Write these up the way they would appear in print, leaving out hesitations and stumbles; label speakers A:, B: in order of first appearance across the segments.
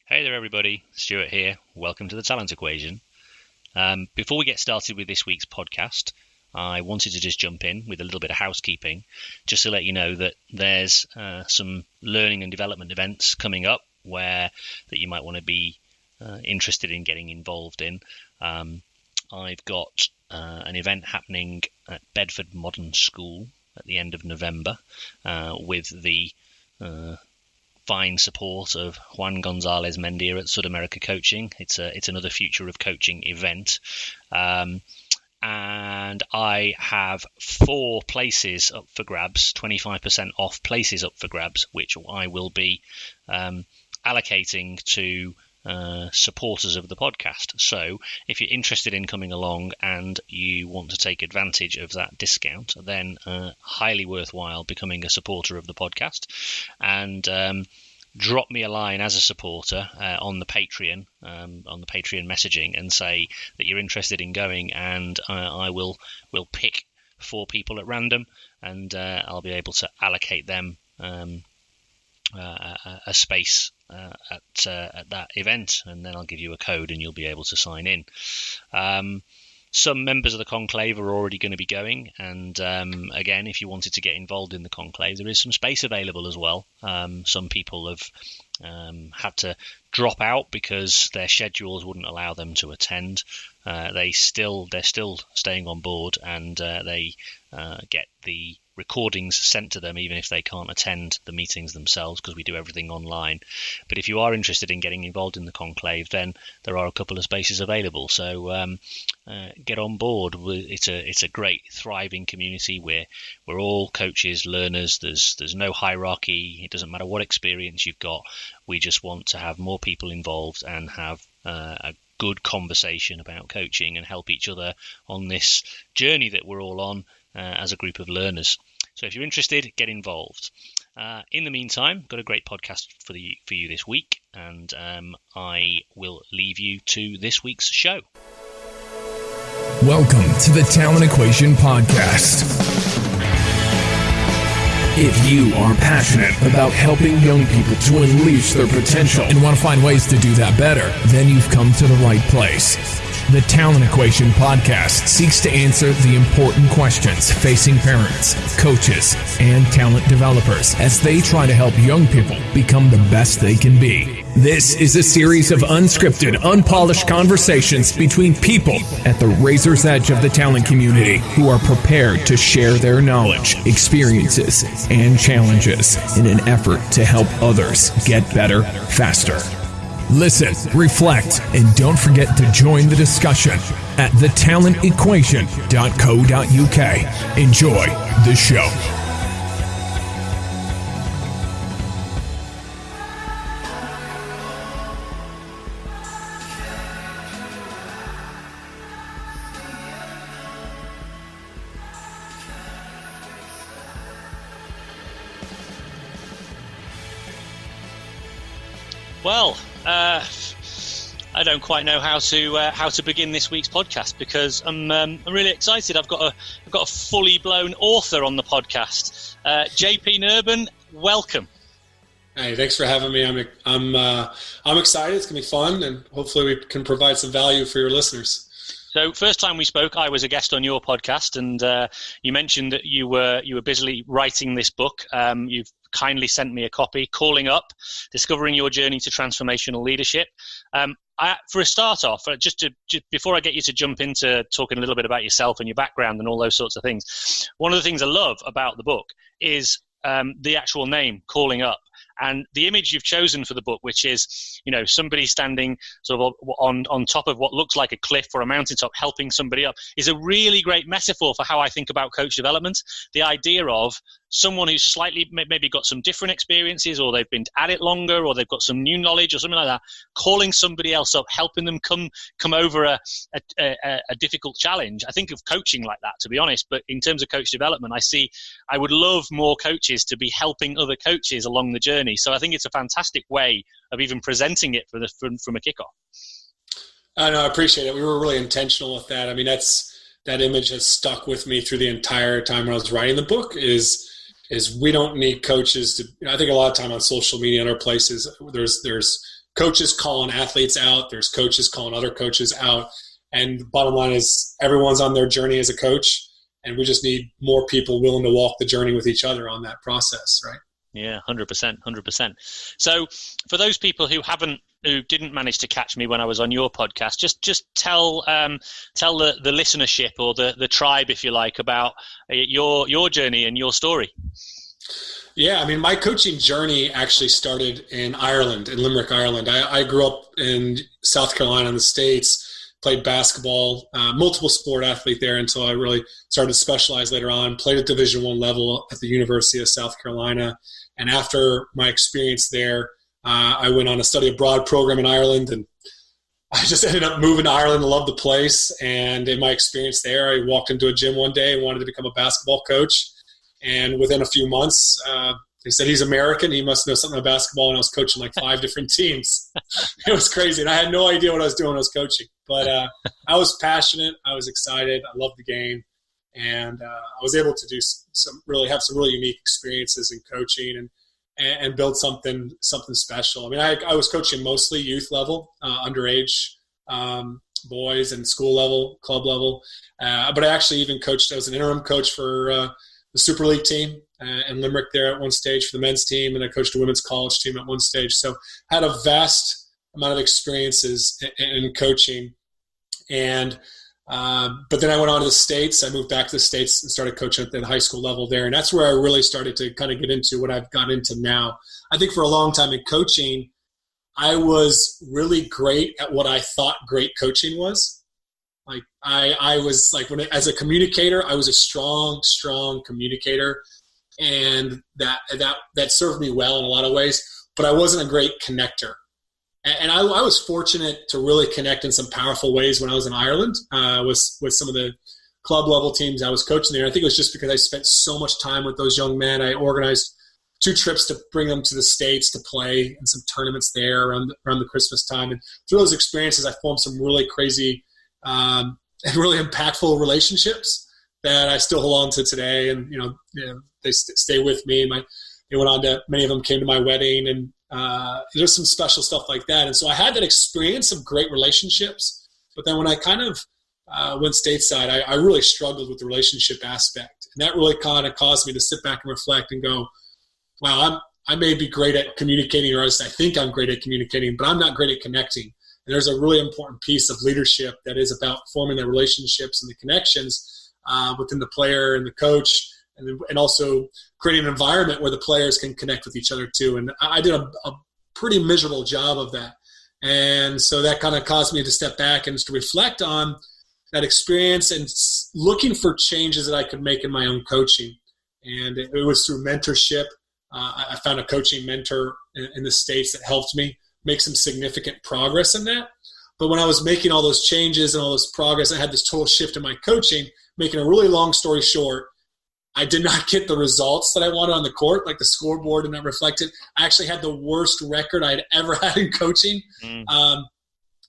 A: Hey there everybody, Stuart here. Welcome to the Talent Equation. Before we get started with this week's podcast, I wanted to just jump in with a little bit of housekeeping, just to let you know that there's some learning and development events coming up that you might want to be interested in getting involved in. I've got an event happening at Bedford Modern School at the end of November with the fine support of Juan Gonzalez Mendia at Sudamerica Coaching. It's another Future of Coaching event. And I have 4 places up for grabs, 25% off places up for grabs, which I will be allocating to supporters of the podcast. So if you're interested in coming along and you want to take advantage of that discount, then highly worthwhile becoming a supporter of the podcast, and drop me a line as a supporter on the Patreon messaging, and say that you're interested in going, and I will pick 4 people at random, and I'll be able to allocate them a space at that event, and then I'll give you a code and you'll be able to sign in. Some members of the conclave are already going to be going, and again, if you wanted to get involved in the conclave, there is some space available as well. Some people have had to drop out because their schedules wouldn't allow them to attend. They're still staying on board, and they get the recordings sent to them even if they can't attend the meetings themselves, because we do everything online. But if you are interested in getting involved in the conclave, then there are a couple of spaces available, so get on board. It's a great thriving community where we're all coaches, learners. There's no hierarchy. It doesn't matter what experience you've got. We just want to have more people involved and have a good conversation about coaching and help each other on this journey that we're all on as a group of learners. So if you're interested, get involved. In the meantime, got a great podcast for you this week, and I will leave you to this week's show.
B: Welcome to the Talent Equation Podcast. If you are passionate about helping young people to unleash their potential and want to find ways to do that better, then you've come to the right place. The Talent Equation Podcast seeks to answer the important questions facing parents, coaches, and talent developers as they try to help young people become the best they can be. This is a series of unscripted, unpolished conversations between people at the razor's edge of the talent community who are prepared to share their knowledge, experiences, and challenges in an effort to help others get better faster. Listen, reflect, and don't forget to join the discussion at thetalentequation.co.uk. Enjoy the show.
A: Well, I don't quite know how to begin this week's podcast, because I'm really excited. I've got a fully blown author on the podcast. J P Nerbun, welcome.
C: Hey, thanks for having me. I'm excited. It's gonna be fun, and hopefully we can provide some value for your listeners.
A: So, first time we spoke, I was a guest on your podcast, and you mentioned that you were busily writing this book. You've kindly sent me a copy, Calling Up, Discovering Your Journey to Transformational Leadership. For a start off, just before I get you to jump into talking a little bit about yourself and your background and all those sorts of things, one of the things I love about the book is the actual name, Calling Up. And the image you've chosen for the book, which is, somebody standing sort of on top of what looks like a cliff or a mountaintop, helping somebody up, is a really great metaphor for how I think about coach development. The idea of someone who's slightly maybe got some different experiences, or they've been at it longer, or they've got some new knowledge or something like that, calling somebody else up, helping them come over a difficult challenge. I think of coaching like that, to be honest, but in terms of coach development, I would love more coaches to be helping other coaches along the journey. So I think it's a fantastic way of even presenting it from a kickoff.
C: I appreciate it. We were really intentional with that. I mean, that image has stuck with me through the entire time when I was writing the book, is we don't need coaches to, I think a lot of time on social media and other places, there's coaches calling athletes out. There's coaches calling other coaches out. And the bottom line is everyone's on their journey as a coach, and we just need more people willing to walk the journey with each other on that process, right?
A: Yeah, 100%. So for those people who didn't manage to catch me when I was on your podcast, just tell the listenership or the tribe, if you like, about your journey and your story.
C: Yeah, I mean, my coaching journey actually started in Ireland, in Limerick, Ireland. I grew up in South Carolina in the States, played basketball, multiple sport athlete there until I really started to specialize later on, played at Division I level at the University of South Carolina. And after my experience there, I went on a study abroad program in Ireland, and I just ended up moving to Ireland and loved the place. And in my experience there, I walked into a gym one day and wanted to become a basketball coach. And within a few months, they said, he's American, he must know something about basketball. And I was coaching like 5 different teams. It was crazy. And I had no idea what I was doing when I was coaching. But I was passionate. I was excited. I loved the game. And I was able to do some really unique experiences in coaching and build something special. I mean, I was coaching mostly youth level, underage boys, and school level, club level. But I actually even coached. I was an interim coach for the Super League team in Limerick there at one stage for the men's team, and I coached a women's college team at one stage. So I had a vast amount of experiences in coaching. And but then I went on to the States. I moved back to the States and started coaching at the high school level there. And that's where I really started to kind of get into what I've got into now. I think for a long time in coaching, I was really great at what I thought great coaching was. Like I was like, as a communicator, I was a strong communicator, and that served me well in a lot of ways, but I wasn't a great connector. And I was fortunate to really connect in some powerful ways when I was in Ireland with some of the club level teams I was coaching there. I think it was just because I spent so much time with those young men. I organized 2 trips to bring them to the States to play in some tournaments there around the Christmas time. And through those experiences, I formed some really crazy and really impactful relationships that I still hold on to today. And, they stay with me. Many of them came to my wedding, and there's some special stuff like that. And so I had that experience of great relationships. But then when I kind of went stateside, I really struggled with the relationship aspect. And that really kind of caused me to sit back and reflect and go, wow, I may be great at communicating, or at least I think I'm great at communicating, but I'm not great at connecting. And there's a really important piece of leadership that is about forming the relationships and the connections within the player and the coach, and also creating an environment where the players can connect with each other too. And I did a pretty miserable job of that. And so that kind of caused me to step back and to reflect on that experience and looking for changes that I could make in my own coaching. And it was through mentorship. I found a coaching mentor in the States that helped me make some significant progress in that. But when I was making all those changes and all this progress, I had this total shift in my coaching. Making a really long story short, I did not get the results that I wanted on the court, like the scoreboard did not reflect it. I actually had the worst record I'd ever had in coaching. And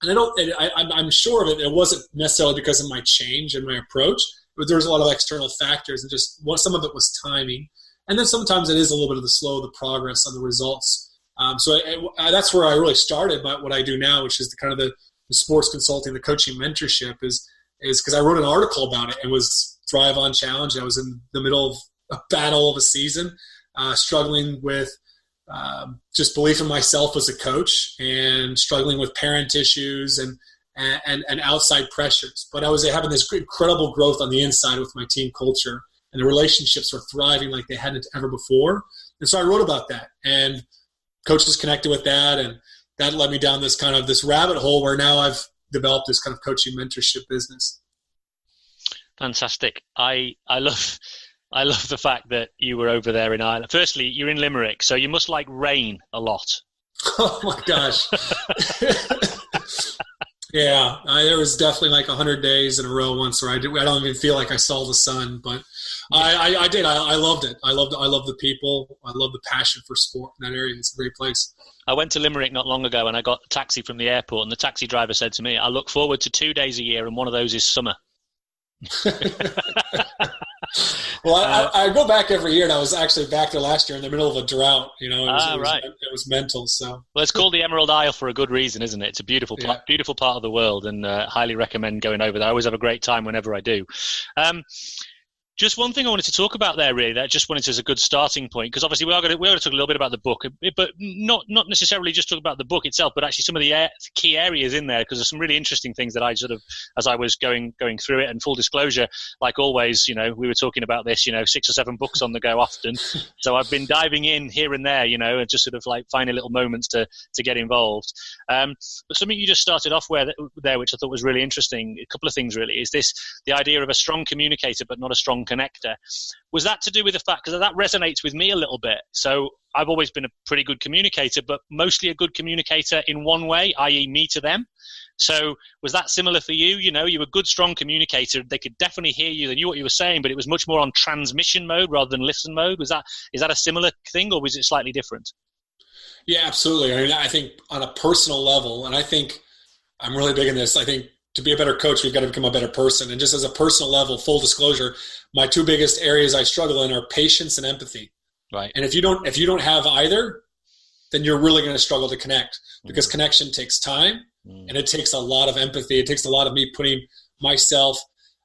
C: I'm sure of it. It wasn't necessarily because of my change in my approach, but there was a lot of external factors, and just some of it was timing. And then sometimes it is a little bit of the progress on the results. So that's where I really started what I do now, which is the sports consulting, the coaching mentorship is because I wrote an article about it. It was Thrive on Challenge. I was in the middle of a battle of a season, struggling with just belief in myself as a coach, and struggling with parent issues and outside pressures. But I was having this incredible growth on the inside with my team culture, and the relationships were thriving like they hadn't ever before. And so I wrote about that, and coaches connected with that, and that led me down this rabbit hole where now I've developed this kind of coaching mentorship business.
A: Fantastic. I love the fact that you were over there in Ireland. Firstly, you're in Limerick, so you must like rain a lot.
C: Oh my gosh. Yeah, there was definitely like 100 days in a row once where I don't even feel like I saw the sun, but I did. I loved it. I loved the people. I love the passion for sport in that area. It's a great place.
A: I went to Limerick not long ago, and I got a taxi from the airport, and the taxi driver said to me, I look forward to 2 days a year, and one of those is summer.
C: Well, I go back every year, and I was actually back there last year in the middle of a drought. It was mental. So,
A: well, it's called the Emerald Isle for a good reason, isn't it? It's a beautiful part of the world, and highly recommend going over there. I always have a great time whenever I do. Just one thing I wanted to talk about there, really, that I just wanted as a good starting point, because obviously we're going to talk a little bit about the book, but not necessarily just talk about the book itself, but actually some of the key areas in there, because there's some really interesting things that I sort of, as I was going through it, and full disclosure, like always, we were talking about this, 6 or 7 books on the go often. So I've been diving in here and there, and just sort of like finding little moments to get involved. But something you just started off there, which I thought was really interesting, a couple of things really, is the idea of a strong communicator, but not a strong connector. Was that to do with the fact, because that resonates with me a little bit? So I've always been a pretty good communicator, but mostly a good communicator in one way, i.e. me to them. So was that similar for you? You were a good, strong communicator. They could definitely hear you. They knew what you were saying, but it was much more on transmission mode rather than listen mode. Is that a similar thing, or was it slightly different?
C: Yeah, absolutely. I mean, I think on a personal level, and I think I'm really big in this, I think to be a better coach, we've got to become a better person. And just as a personal level, full disclosure, my 2 biggest areas I struggle in are patience and empathy.
A: Right.
C: And if you don't have either, then you're really going to struggle to connect, because connection takes time and it takes a lot of empathy. It takes a lot of me putting myself,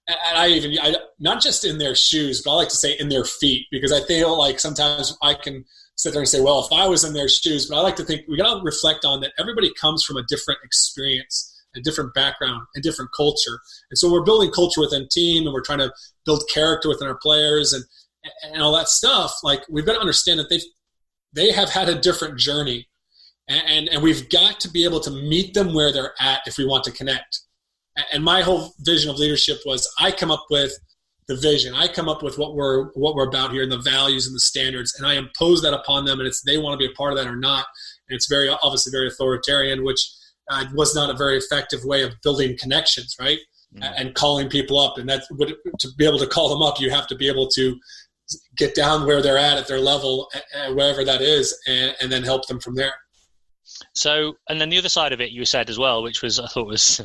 C: and I not just in their shoes, but I like to say in their feet, because I feel like sometimes I can sit there and say, well, if I was in their shoes, but I like to think we got to reflect on that everybody comes from a different experience, a different background, a different culture. And so we're building culture within team, and we're trying to build character within our players and all that stuff. Like, we've got to understand that they have had a different journey, and we've got to be able to meet them where they're at if we want to connect. And my whole vision of leadership was, I come up with the vision. I come up with what we're about here, and the values and the standards, and I impose that upon them, and they want to be a part of that or not. And it's obviously very authoritarian, which was not a very effective way of building connections, right? And calling people up. And to be able to call them up, you have to be able to get down where they're at their level, wherever that is, and then help them from there.
A: So, and then the other side of it you said as well, which I thought was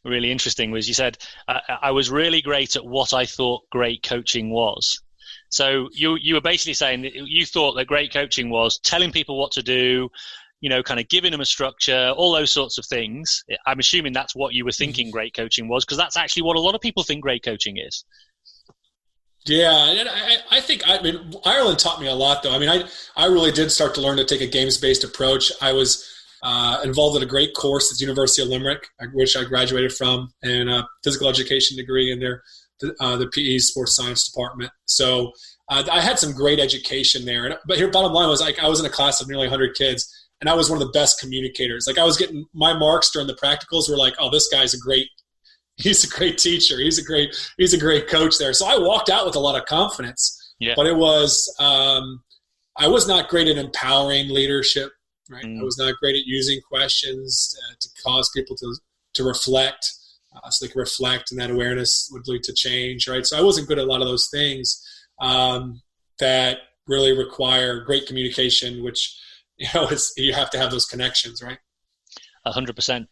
A: really interesting, was you said, I was really great at what I thought great coaching was. So you were basically saying that you thought that great coaching was telling people what to do, kind of giving them a structure, all those sorts of things. I'm assuming that's what you were thinking great coaching was, because that's actually what a lot of people think great coaching is.
C: Yeah, and I think Ireland taught me a lot, though. I mean, I really did start to learn to take a games-based approach. I was involved in a great course at the University of Limerick, which I graduated from, and a physical education degree in the PE sports science department. So I had some great education there. But here, bottom line was, I was in a class of nearly 100 kids, and I was one of the best communicators. Like, I was getting my marks during the practicals were like, oh, this guy's he's a great teacher. He's a great coach there. So I walked out with a lot of confidence. Yeah. But it was I was not great at empowering leadership. Right. I was not great at using questions to cause people to reflect, so they could reflect, and that awareness would lead to change. Right. So I wasn't good at a lot of those things that really require great communication, which you have to have those connections. Right.
A: 100%.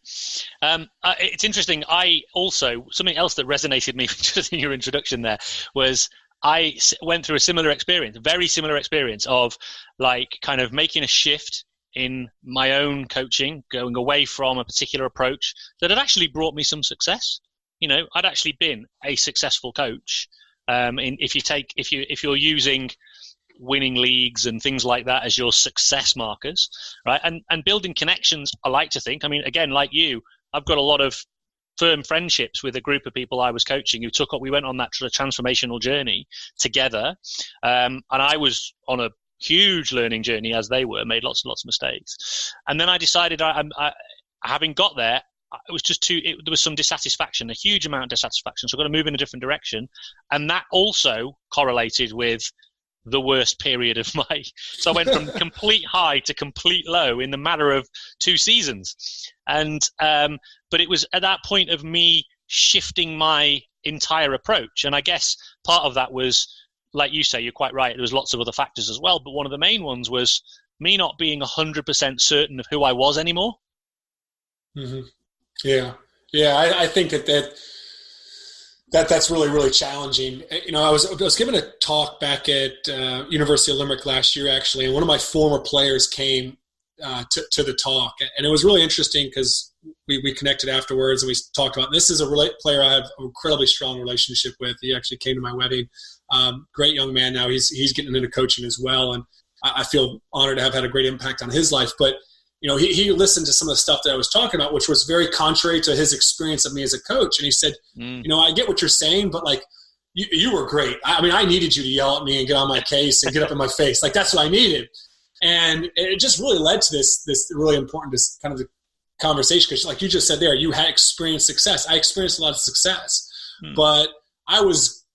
A: It's interesting. Something else that resonated with me just in your introduction there was I went through a very similar experience of like kind of making a shift in my own coaching, going away from a particular approach that had actually brought me some success. I'd actually been a successful coach. If you're using winning leagues and things like that as your success markers, right? And building connections, I like to think. I mean, again, like you, I've got a lot of firm friendships with a group of people I was coaching who we went on that sort of transformational journey together. And I was on a huge learning journey as they were, made lots and lots of mistakes. And then I decided, having got there, it was just there was some dissatisfaction, a huge amount of dissatisfaction. So I've got to move in a different direction. And that also correlated with the worst period of so I went from complete high to complete low in the matter of 2 seasons. And, but it was at that point of me shifting my entire approach. And I guess part of that was, like you say, you're quite right. There was lots of other factors as well. But one of the main ones was me not being 100% certain of who I was anymore.
C: Mm-hmm. Yeah. I think that That's really, really challenging. You know, I was given a talk back at University of Limerick last year, actually, and one of my former players came to the talk, and it was really interesting because we connected afterwards and we talked about, this is a player I have an incredibly strong relationship with. He actually came to my wedding. Great young man now. He's getting into coaching as well, and I feel honored to have had a great impact on his life. But you know, he listened to some of the stuff that I was talking about, which was very contrary to his experience of me as a coach. And he said, you know, I get what you're saying, but like, you were great. I mean, I needed you to yell at me and get on my case and get up in my face. Like, that's what I needed. And it just really led to this really important kind of the conversation. Because like you just said there, you had experienced success. I experienced a lot of success, but I was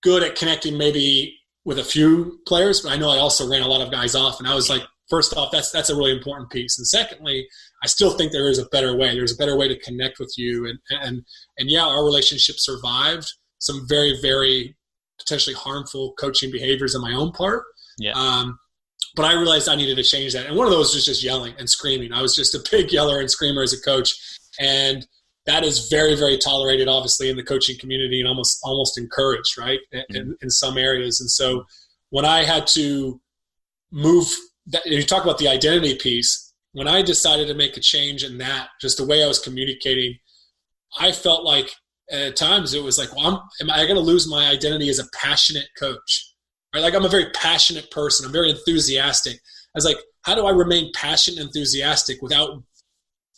C: good at connecting maybe with a few players, but I know I also ran a lot of guys off. And I was like, first off, that's a really important piece. And secondly, I still think there is a better way. There's a better way to connect with you. And yeah, our relationship survived some very, very potentially harmful coaching behaviors on my own part.
A: Yeah.
C: But I realized I needed to change that. And one of those was just yelling and screaming. I was just a big yeller and screamer as a coach. And that is very, very tolerated, obviously, in the coaching community and almost encouraged, right, in some areas. And so when I had to move – you talk about the identity piece. When I decided to make a change in that, just the way I was communicating, I felt like at times it was like, well, am I going to lose my identity as a passionate coach? Right? Like, I'm a very passionate person. I'm very enthusiastic. I was like, how do I remain passionate and enthusiastic without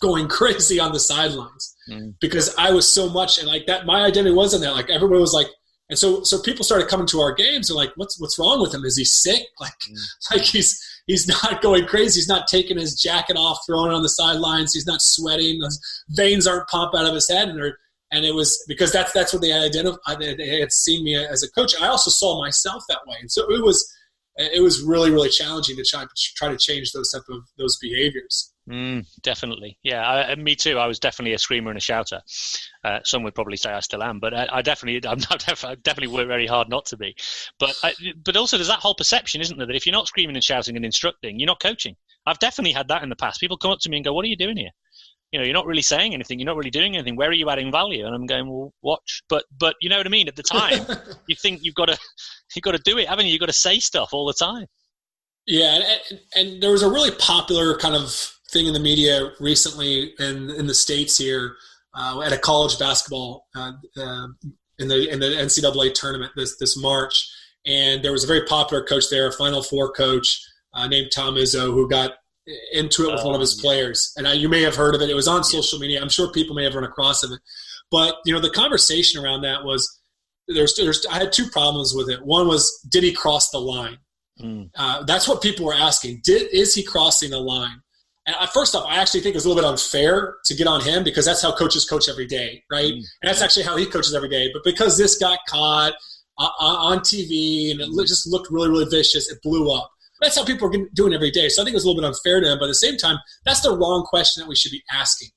C: going crazy on the sidelines? Because I was so much, and like that, my identity wasn't that. Like, everybody was like, and so people started coming to our games and like, what's wrong with him? Is he sick? Like he's not going crazy. He's not taking his jacket off, throwing it on the sidelines. He's not sweating. His veins aren't pumping out of his head. And it was because that's what they identified. They had seen me as a coach. I also saw myself that way. And so it was really, really challenging to try to change those behaviors.
A: Definitely. Yeah, me too. I was definitely a screamer and a shouter. Some would probably say I still am, but I definitely worked very hard not to be. But also there's that whole perception, isn't there, that if you're not screaming and shouting and instructing, you're not coaching. I've definitely had that in the past. People come up to me and go, "What are you doing here? You know, you're not really saying anything. You're not really doing anything. Where are you adding value?" And I'm going, "Well, watch." But you know what I mean? At the time, you think you've got to do it, haven't you? You've got to say stuff all the time. Yeah,
C: and there was a really popular kind of thing in the media recently in the States here at a college basketball in the NCAA tournament this March. And there was a very popular coach there, a Final Four coach named Tom Izzo, who got into it with one of his players. And you may have heard of it. It was on social media. I'm sure people may have run across of it. But, you know, the conversation around that was I had two problems with it. One was, did he cross the line? That's what people were asking. Is he crossing the line? And first off, I actually think it's a little bit unfair to get on him because that's how coaches coach every day, right? And that's actually how he coaches every day. But because this got caught on TV and it just looked really, really vicious, it blew up. That's how people are doing every day. So I think it was a little bit unfair to him. But at the same time, that's the wrong question that we should be asking.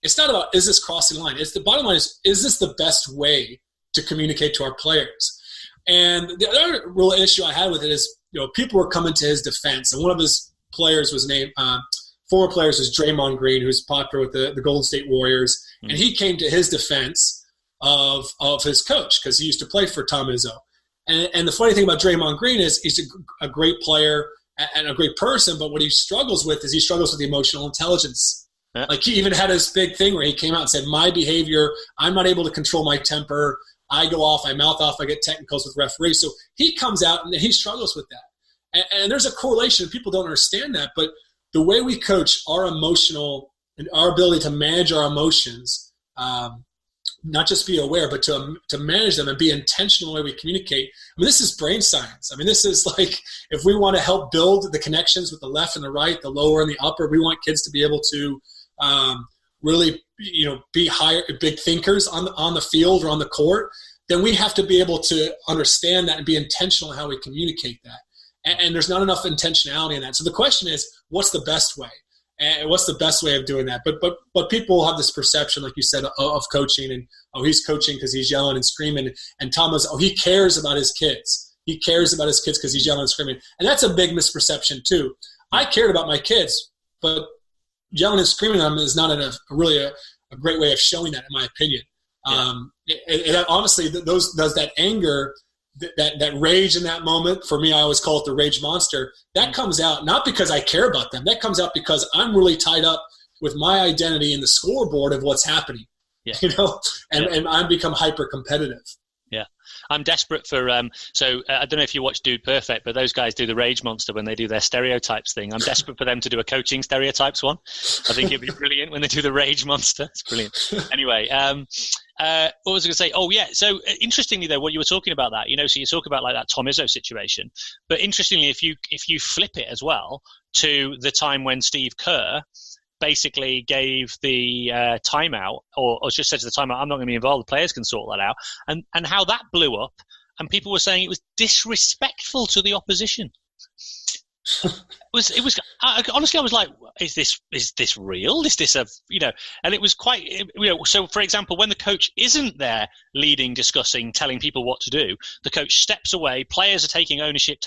C: It's not about, is this crossing the line? It's the bottom line is this the best way to communicate to our players? And the other real issue I had with it is, you know, people were coming to his defense. And one of his players was named former players was Draymond Green, who's popular with the Golden State Warriors. And he came to his defense of his coach because he used to play for Tom Izzo. And the funny thing about Draymond Green is he's a great player and a great person, but what he struggles with is he struggles with the emotional intelligence. Yeah. Like, he even had this big thing where he came out and said, my behavior, I'm not able to control my temper. I go off, I mouth off, I get technicals with referees. So he comes out and he struggles with that. And there's a correlation. People don't understand that, but the way we coach our emotional and our ability to manage our emotions, not just be aware, but to manage them and be intentional in the way we communicate. I mean, this is brain science. I mean, this is like, if we want to help build the connections with the left and the right, the lower and the upper, we want kids to be able to really, you know, be big thinkers on the field or on the court, then we have to be able to understand that and be intentional in how we communicate that. And there's not enough intentionality in that. So the question is, what's the best way? And what's the best way of doing that? But people have this perception, like you said, of coaching, and he's coaching because he's yelling and screaming. And Thomas, he cares about his kids. He cares about his kids because he's yelling and screaming. And that's a big misperception too. I cared about my kids, but yelling and screaming at them is not really a great way of showing that, in my opinion. And honestly, that anger, that rage in that moment, for me, I always call it the rage monster, that comes out not because I care about them. That comes out because I'm really tied up with my identity in the scoreboard of what's happening, and I become hyper competitive.
A: Yeah. I'm desperate for, I don't know if you watch Dude Perfect, but those guys do the rage monster when they do their stereotypes thing. I'm desperate for them to do a coaching stereotypes one. I think it'd be brilliant when they do the rage monster. It's brilliant. Anyway, what was I going to say? Oh, yeah. So interestingly, though, what you were talking about that, so you talk about like that Tom Izzo situation. But interestingly, if you flip it as well to the time when Steve Kerr basically gave the timeout, or just said to the timeout, I'm not going to be involved, the players can sort that out, and how that blew up, and people were saying it was disrespectful to the opposition. It was honestly, I was like, is this real? Is this and it was quite, so for example, when the coach isn't there leading, discussing, telling people what to do, the coach steps away, players are taking ownership,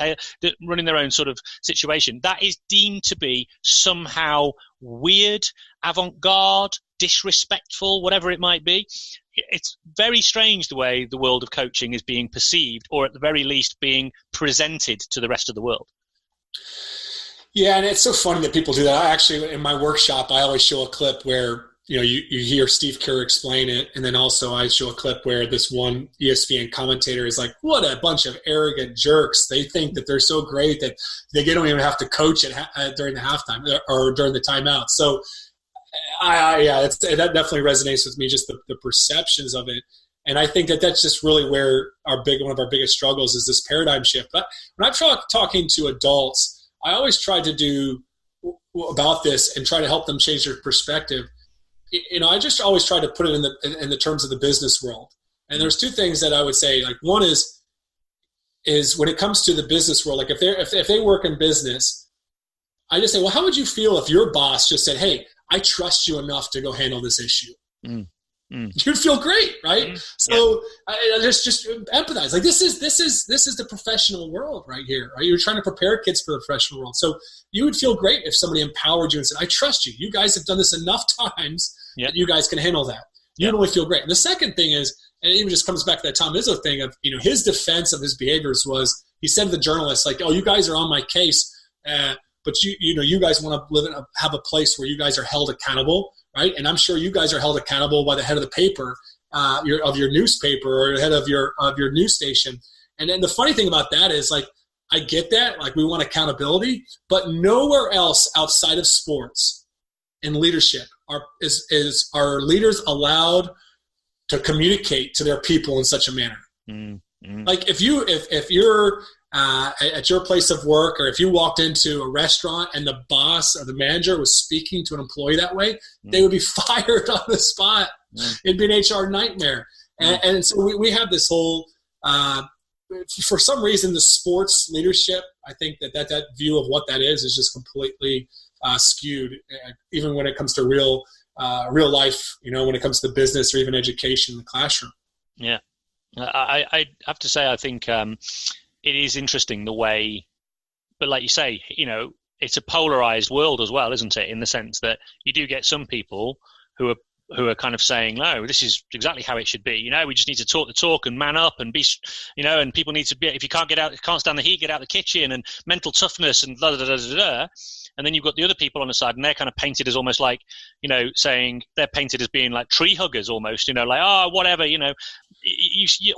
A: running their own sort of situation, that is deemed to be somehow weird, avant-garde, disrespectful, whatever it might be. It's very strange the way the world of coaching is being perceived, or at the very least being presented to the rest of the world.
C: Yeah, and it's so funny that people do that. I actually, in my workshop, I always show a clip where you hear Steve Kerr explain it, and then also I show a clip where this one ESPN commentator is like, "What a bunch of arrogant jerks! They think that they're so great that they don't even have to coach during the halftime or during the timeout." So, that definitely resonates with me. Just the perceptions of it. And I think that's just really where one of our biggest struggles is this paradigm shift. But when I'm talking to adults, I always try to do about this and try to help them change their perspective. I just always try to put it in the terms of the business world. And there's two things that I would say. Like, one is when it comes to the business world, like if they work in business, I just say, well, how would you feel if your boss just said, "Hey, I trust you enough to go handle this issue"? You'd feel great, right? So I just empathize. Like this is the professional world right here, right? You're trying to prepare kids for the professional world. So you would feel great if somebody empowered you and said, "I trust you. You guys have done this enough times that you guys can handle that." You'd only feel great. And the second thing is, and it even just comes back to that Tom Izzo thing of, his defense of his behaviors was, he said to the journalists, like, "Oh, you guys are on my case, but you guys want to have a place where you guys are held accountable." Right, and I'm sure you guys are held accountable by the head of the paper, of your newspaper, or the head of your news station. And then the funny thing about that is, like, I get that, like, we want accountability, but nowhere else outside of sports and leadership are leaders allowed to communicate to their people in such a manner. Like if you're at your place of work, or if you walked into a restaurant and the boss or the manager was speaking to an employee that way, they would be fired on the spot. It'd be an HR nightmare. And so we have this whole, for some reason, the sports leadership, I think that view of what that is just completely skewed, even when it comes to real life, when it comes to business or even education in the classroom.
A: Yeah. I have to say, I think it is interesting the way, but like you say, it's a polarized world as well, isn't it? In the sense that you do get some people who are kind of saying, "No, this is exactly how it should be. We just need to talk the talk and man up and be, and people need to be. If you can't stand the heat, get out the kitchen, and mental toughness and da da da da da." And then you've got the other people on the side, and they're kind of painted as almost like, saying they're painted as being like tree huggers almost, like, "Oh, whatever, all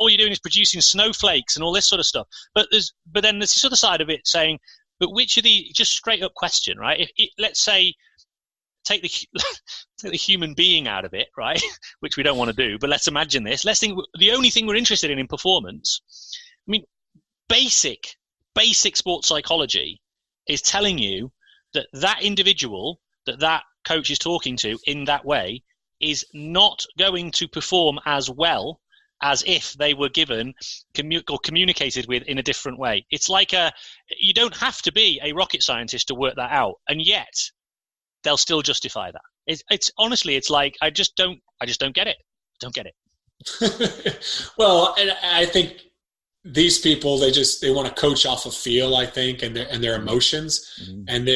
A: you're doing is producing snowflakes and all this sort of stuff." But then there's this other side of it saying, but which of the, just straight up question, right? Let's say, take the human being out of it, right? Which we don't want to do, but let's imagine this. Let's think the only thing we're interested in performance. I mean, basic sports psychology is telling you that individual that coach is talking to in that way is not going to perform as well as if they were given or communicated with in a different way. It's like you don't have to be a rocket scientist to work that out, and yet they'll still justify that. It's honestly, it's like I just don't get it. Don't get it.
C: Well, and I think these people, they want to coach off of feel, I think, and their emotions, and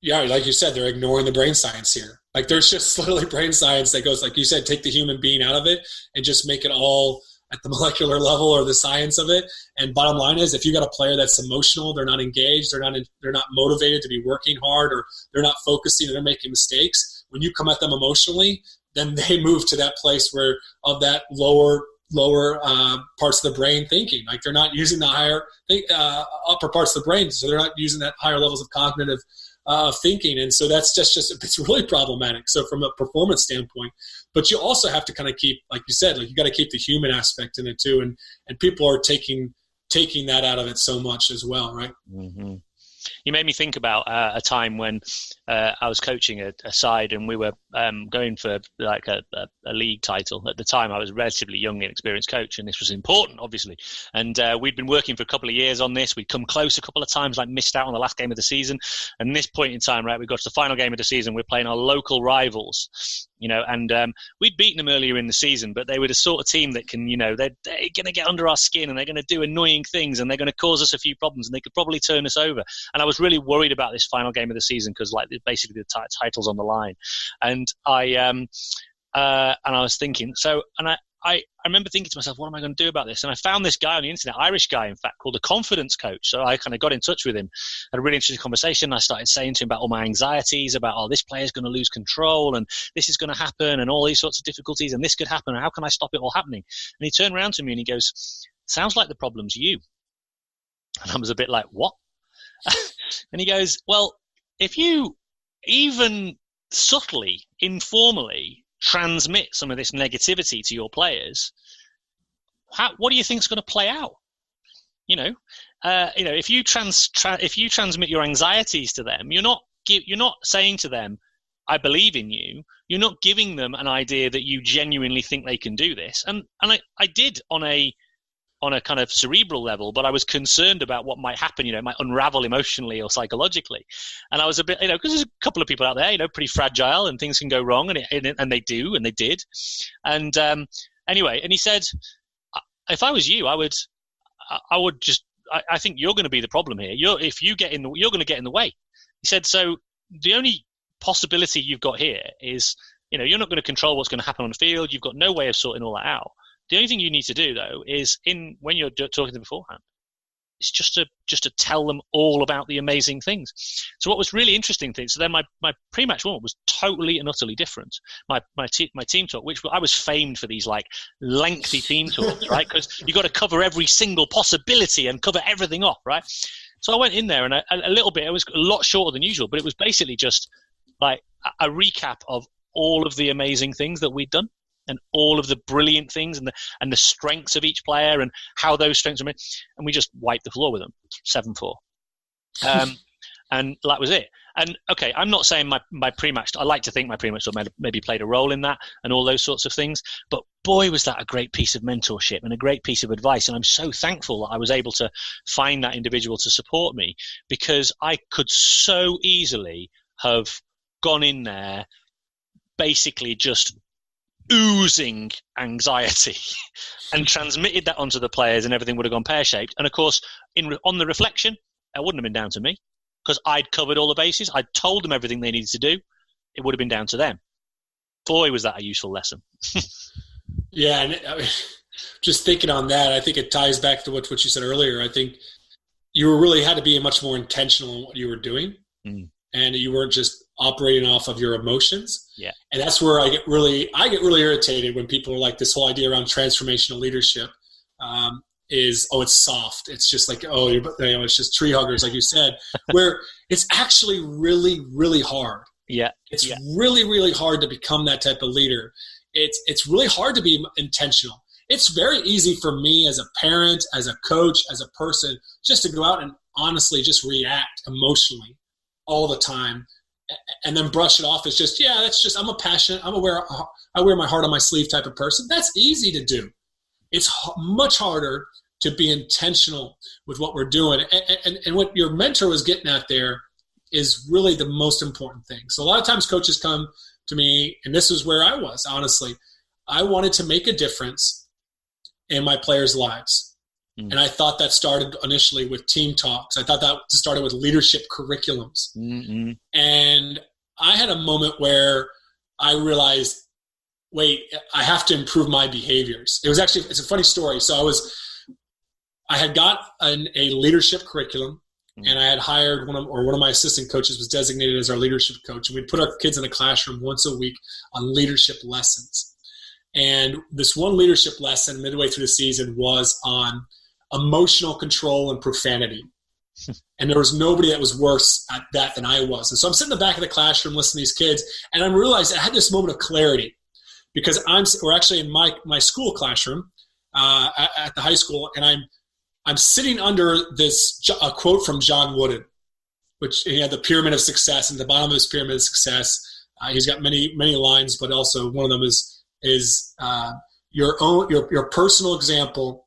C: like you said, they're ignoring the brain science here. Like there's just literally brain science that goes, like you said, take the human being out of it and just make it all at the molecular level or the science of it. And bottom line is, if you got a player that's emotional, they're not engaged, they're not motivated to be working hard, or they're not focusing, or they're making mistakes. When you come at them emotionally, then they move to that place where of that lower parts of the brain thinking. Like they're not using the higher upper parts of the brain, so they're not using that higher levels of cognitive thinking, and so that's just it's really problematic. So from a performance standpoint, but you also have to kind of keep, like you said, like you got to keep the human aspect in it too, and people are taking that out of it so much as well, right?
A: Mm-hmm. You made me think about a time when I was coaching a side, and we were going for like a league title. At the time, I was a relatively young and inexperienced coach, and this was important, obviously. And we'd been working for a couple of years on this. We'd come close a couple of times, like missed out on the last game of the season. And this point in time, right, we got to the final game of the season. We're playing our local rivals, and we'd beaten them earlier in the season, but they were the sort of team that can, they're going to get under our skin, and they're going to do annoying things, and they're going to cause us a few problems, and they could probably turn us over. And I was really worried about this final game of the season because, like, basically the title's on the line. And I was thinking, I remember thinking to myself, what am I going to do about this? And I found this guy on the internet, Irish guy, in fact, called a confidence coach. So I kind of got in touch with him, had a really interesting conversation. I started saying to him about all my anxieties about, this player's going to lose control, and this is going to happen, and all these sorts of difficulties, and this could happen, and how can I stop it all happening? And he turned around to me and he goes, sounds like the problem's you. And I was a bit like, what? And he goes, well, if you even subtly, informally transmit some of this negativity to your players, what do you think is going to play out? If you transmit your anxieties to them, you're not saying to them, I believe in you. You're not giving them an idea that you genuinely think they can do this. And I did on a kind of cerebral level, but I was concerned about what might happen, it might unravel emotionally or psychologically. And I was a bit, because there's a couple of people out there, pretty fragile, and things can go wrong, and they do, and they did. And anyway, and he said, if I was you, I would just, I think you're going to be the problem here. You're going to get in the way. He said, so the only possibility you've got here is, you're not going to control what's going to happen on the field. You've got no way of sorting all that out. The only thing you need to do, though, is when you're talking to them beforehand, it's just to tell them all about the amazing things. So what was really interesting thing, so then my pre-match one was totally and utterly different. My team talk, which I was famed for these like lengthy team talks, right? Because you got to cover every single possibility and cover everything off, right? So I went in there, and a little bit, it was a lot shorter than usual, but it was basically just like a recap of all of the amazing things that we'd done, and all of the brilliant things, and the strengths of each player, and how those strengths are made. And we just wiped the floor with them, 7-4. And that was it. And okay, I'm not saying my pre-match, I like to think my pre-match maybe played a role in that and all those sorts of things, but boy, was that a great piece of mentorship and a great piece of advice. And I'm so thankful that I was able to find that individual to support me, because I could so easily have gone in there basically just oozing anxiety and transmitted that onto the players, and everything would have gone pear-shaped. And of course, on the reflection, it wouldn't have been down to me, because I'd covered all the bases. I'd told them everything they needed to do. It would have been down to them. Boy, was that a useful lesson.
C: Yeah, and just thinking on that, I think it ties back to what you said earlier. I think you really had to be much more intentional in what you were doing, and you weren't just operating off of your emotions.
A: Yeah. And
C: that's where I get really irritated when people are like, this whole idea around transformational leadership is, it's soft. It's just like, it's just tree huggers, like you said, where it's actually really, really hard.
A: Yeah.
C: It's really, really hard to become that type of leader. It's really hard to be intentional. It's very easy for me as a parent, as a coach, as a person, just to go out and honestly just react emotionally all the time, and then brush it off as just, that's just, I'm a passionate, I wear my heart on my sleeve type of person. That's easy to do. It's much harder to be intentional with what we're doing. And what your mentor was getting at there is really the most important thing. So a lot of times coaches come to me, and this is where I was, honestly. I wanted to make a difference in my players' lives. And I thought that started initially with team talks. I thought that started with leadership curriculums. Mm-hmm. And I had a moment where I realized, wait, I have to improve my behaviors. It's a funny story. So I had got a leadership curriculum, and I had hired one of my assistant coaches was designated as our leadership coach. And we'd put our kids in a classroom once a week on leadership lessons. And this one leadership lesson midway through the season was on emotional control and profanity. And there was nobody that was worse at that than I was. And so I'm sitting in the back of the classroom listening to these kids, and I realized I had this moment of clarity because we're actually in my school classroom at the high school, and I'm sitting under a quote from John Wooden, which he had the pyramid of success, and at the bottom of his pyramid of success, he's got many lines, but also one of them is your personal example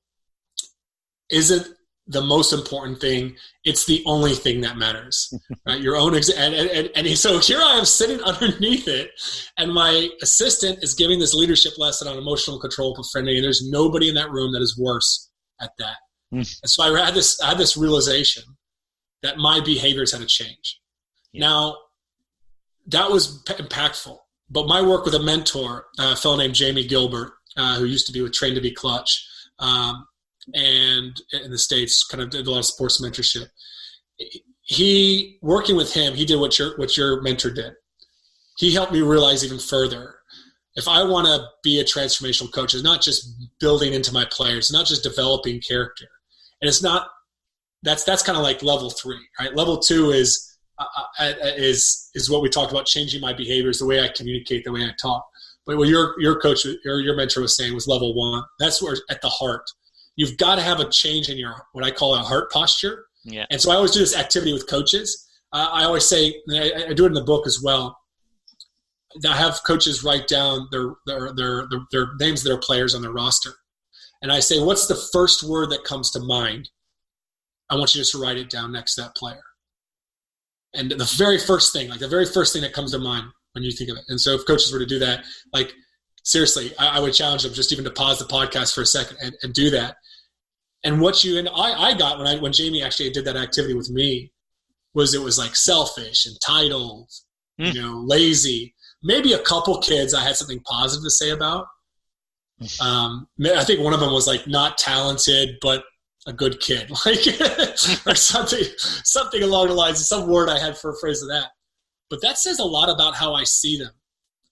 C: isn't the most important thing. It's the only thing that matters, right? Your own so here I am sitting underneath it, and my assistant is giving this leadership lesson on emotional control and profanity, and there's nobody in that room that is worse at that. And so I had this realization that my behaviors had to change. Yeah. Now, that was impactful, but my work with a mentor, a fellow named Jamie Gilbert, who used to be with Train to Be Clutch, and in the States, kind of did a lot of sports mentorship. Working with him, he did what your mentor did. He helped me realize even further, if I want to be a transformational coach, it's not just building into my players, it's not just developing character. And it's not, that's kind of like level 3, right? Level 2 is what we talked about, changing my behaviors, the way I communicate, the way I talk. But what your coach, your mentor was saying was level 1. That's where at the heart. You've got to have a change in your, what I call a heart posture. Yeah. And so I always do this activity with coaches. I always say, I do it in the book as well. I have coaches write down their names of their players on their roster. And I say, what's the first word that comes to mind? I want you just to write it down next to that player. And the very first thing that comes to mind when you think of it. And so if coaches were to do that, like, seriously, I would challenge them just even to pause the podcast for a second and do that. And I got when Jamie actually did that activity with me was it was like selfish, entitled, lazy. Maybe a couple kids I had something positive to say about. I think one of them was like not talented, but a good kid, like or something along the lines of some word I had for a phrase of that. But that says a lot about how I see them,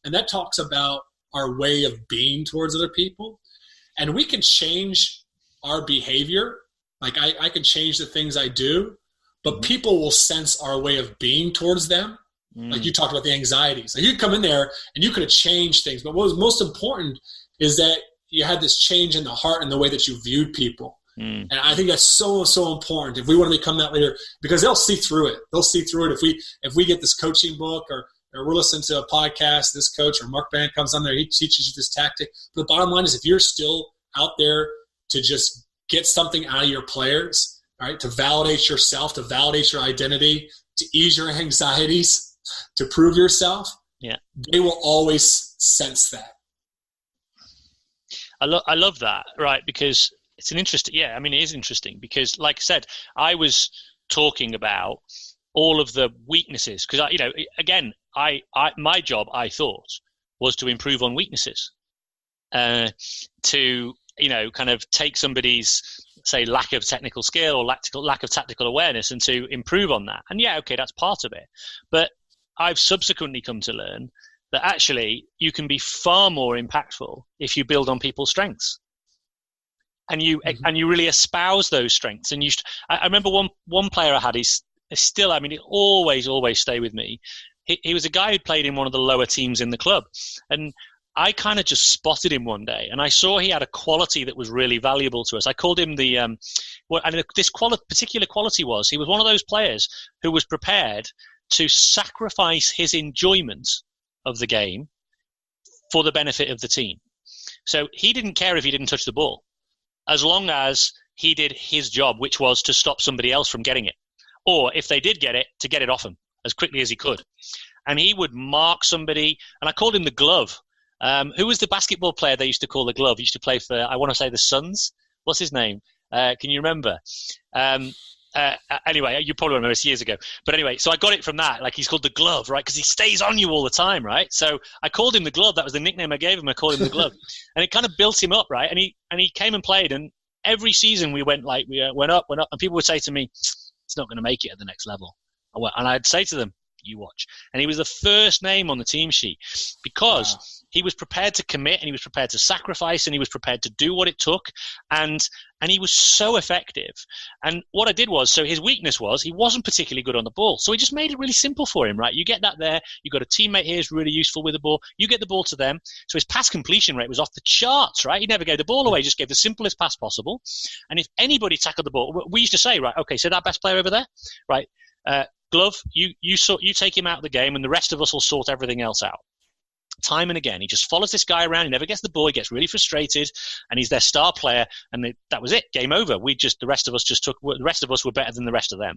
C: and that talks about our way of being towards other people. And we can change our behavior. Like I can change the things I do, but people will sense our way of being towards them. Like you talked about the anxieties. Like you could come in there and you could have changed things, but what was most important is that you had this change in the heart and the way that you viewed people. And I think that's so, so important if we want to become that leader, because they'll see through it. They'll see through it. If we get this coaching book or we're listening to a podcast, this coach or Mark Band comes on there, he teaches you this tactic. But the bottom line is if you're still out there to just get something out of your players, right, to validate yourself, to validate your identity, to ease your anxieties, to prove yourself, they will always sense that.
A: I love that, right, because it's it is interesting because, like I said, I was talking about all of the weaknesses because, my job, I thought, was to improve on weaknesses, to, kind of take somebody's, say, lack of technical skill or lack of tactical awareness and to improve on that. And that's part of it. But I've subsequently come to learn that actually you can be far more impactful if you build on people's strengths. And you really espouse those strengths. And I remember one player I had. He's still. He'll always stay with me. He was a guy who played in one of the lower teams in the club, and I kind of just spotted him one day, and I saw he had a quality that was really valuable to us. I called him particular quality was he was one of those players who was prepared to sacrifice his enjoyment of the game for the benefit of the team. So he didn't care if he didn't touch the ball, as long as he did his job, which was to stop somebody else from getting it. Or if they did get it, to get it off him as quickly as he could. And he would mark somebody, and I called him the glove. Who was the basketball player they used to call the glove? He used to play for, I want to say, the Suns. What's his name? Can you remember? Anyway, you probably remember this years ago. But anyway, so I got it from that. Like, he's called the Glove, right? Because he stays on you all the time, right? So I called him the Glove. That was the nickname I gave him. I called him the Glove. And it kind of built him up, right? And he came and played. And every season we went up. And people would say to me, it's not going to make it at the next level. And I'd say to them, you watch. And he was the first name on the team sheet because he was prepared to commit, and he was prepared to sacrifice, and he was prepared to do what it took. And he was so effective. And what I did was, so his weakness was he wasn't particularly good on the ball. So we just made it really simple for him, right? You get that there. You got a teammate here who's really useful with the ball. You get the ball to them. So his pass completion rate was off the charts, right? He never gave the ball away. He just gave the simplest pass possible. And if anybody tackled the ball, we used to say, right, okay, so that best player over there, right? Glove, you take him out of the game, and the rest of us will sort everything else out. Time and again, he just follows this guy around. He never gets the ball. He gets really frustrated, and he's their star player. And that was it. Game over. The rest of us were better than the rest of them.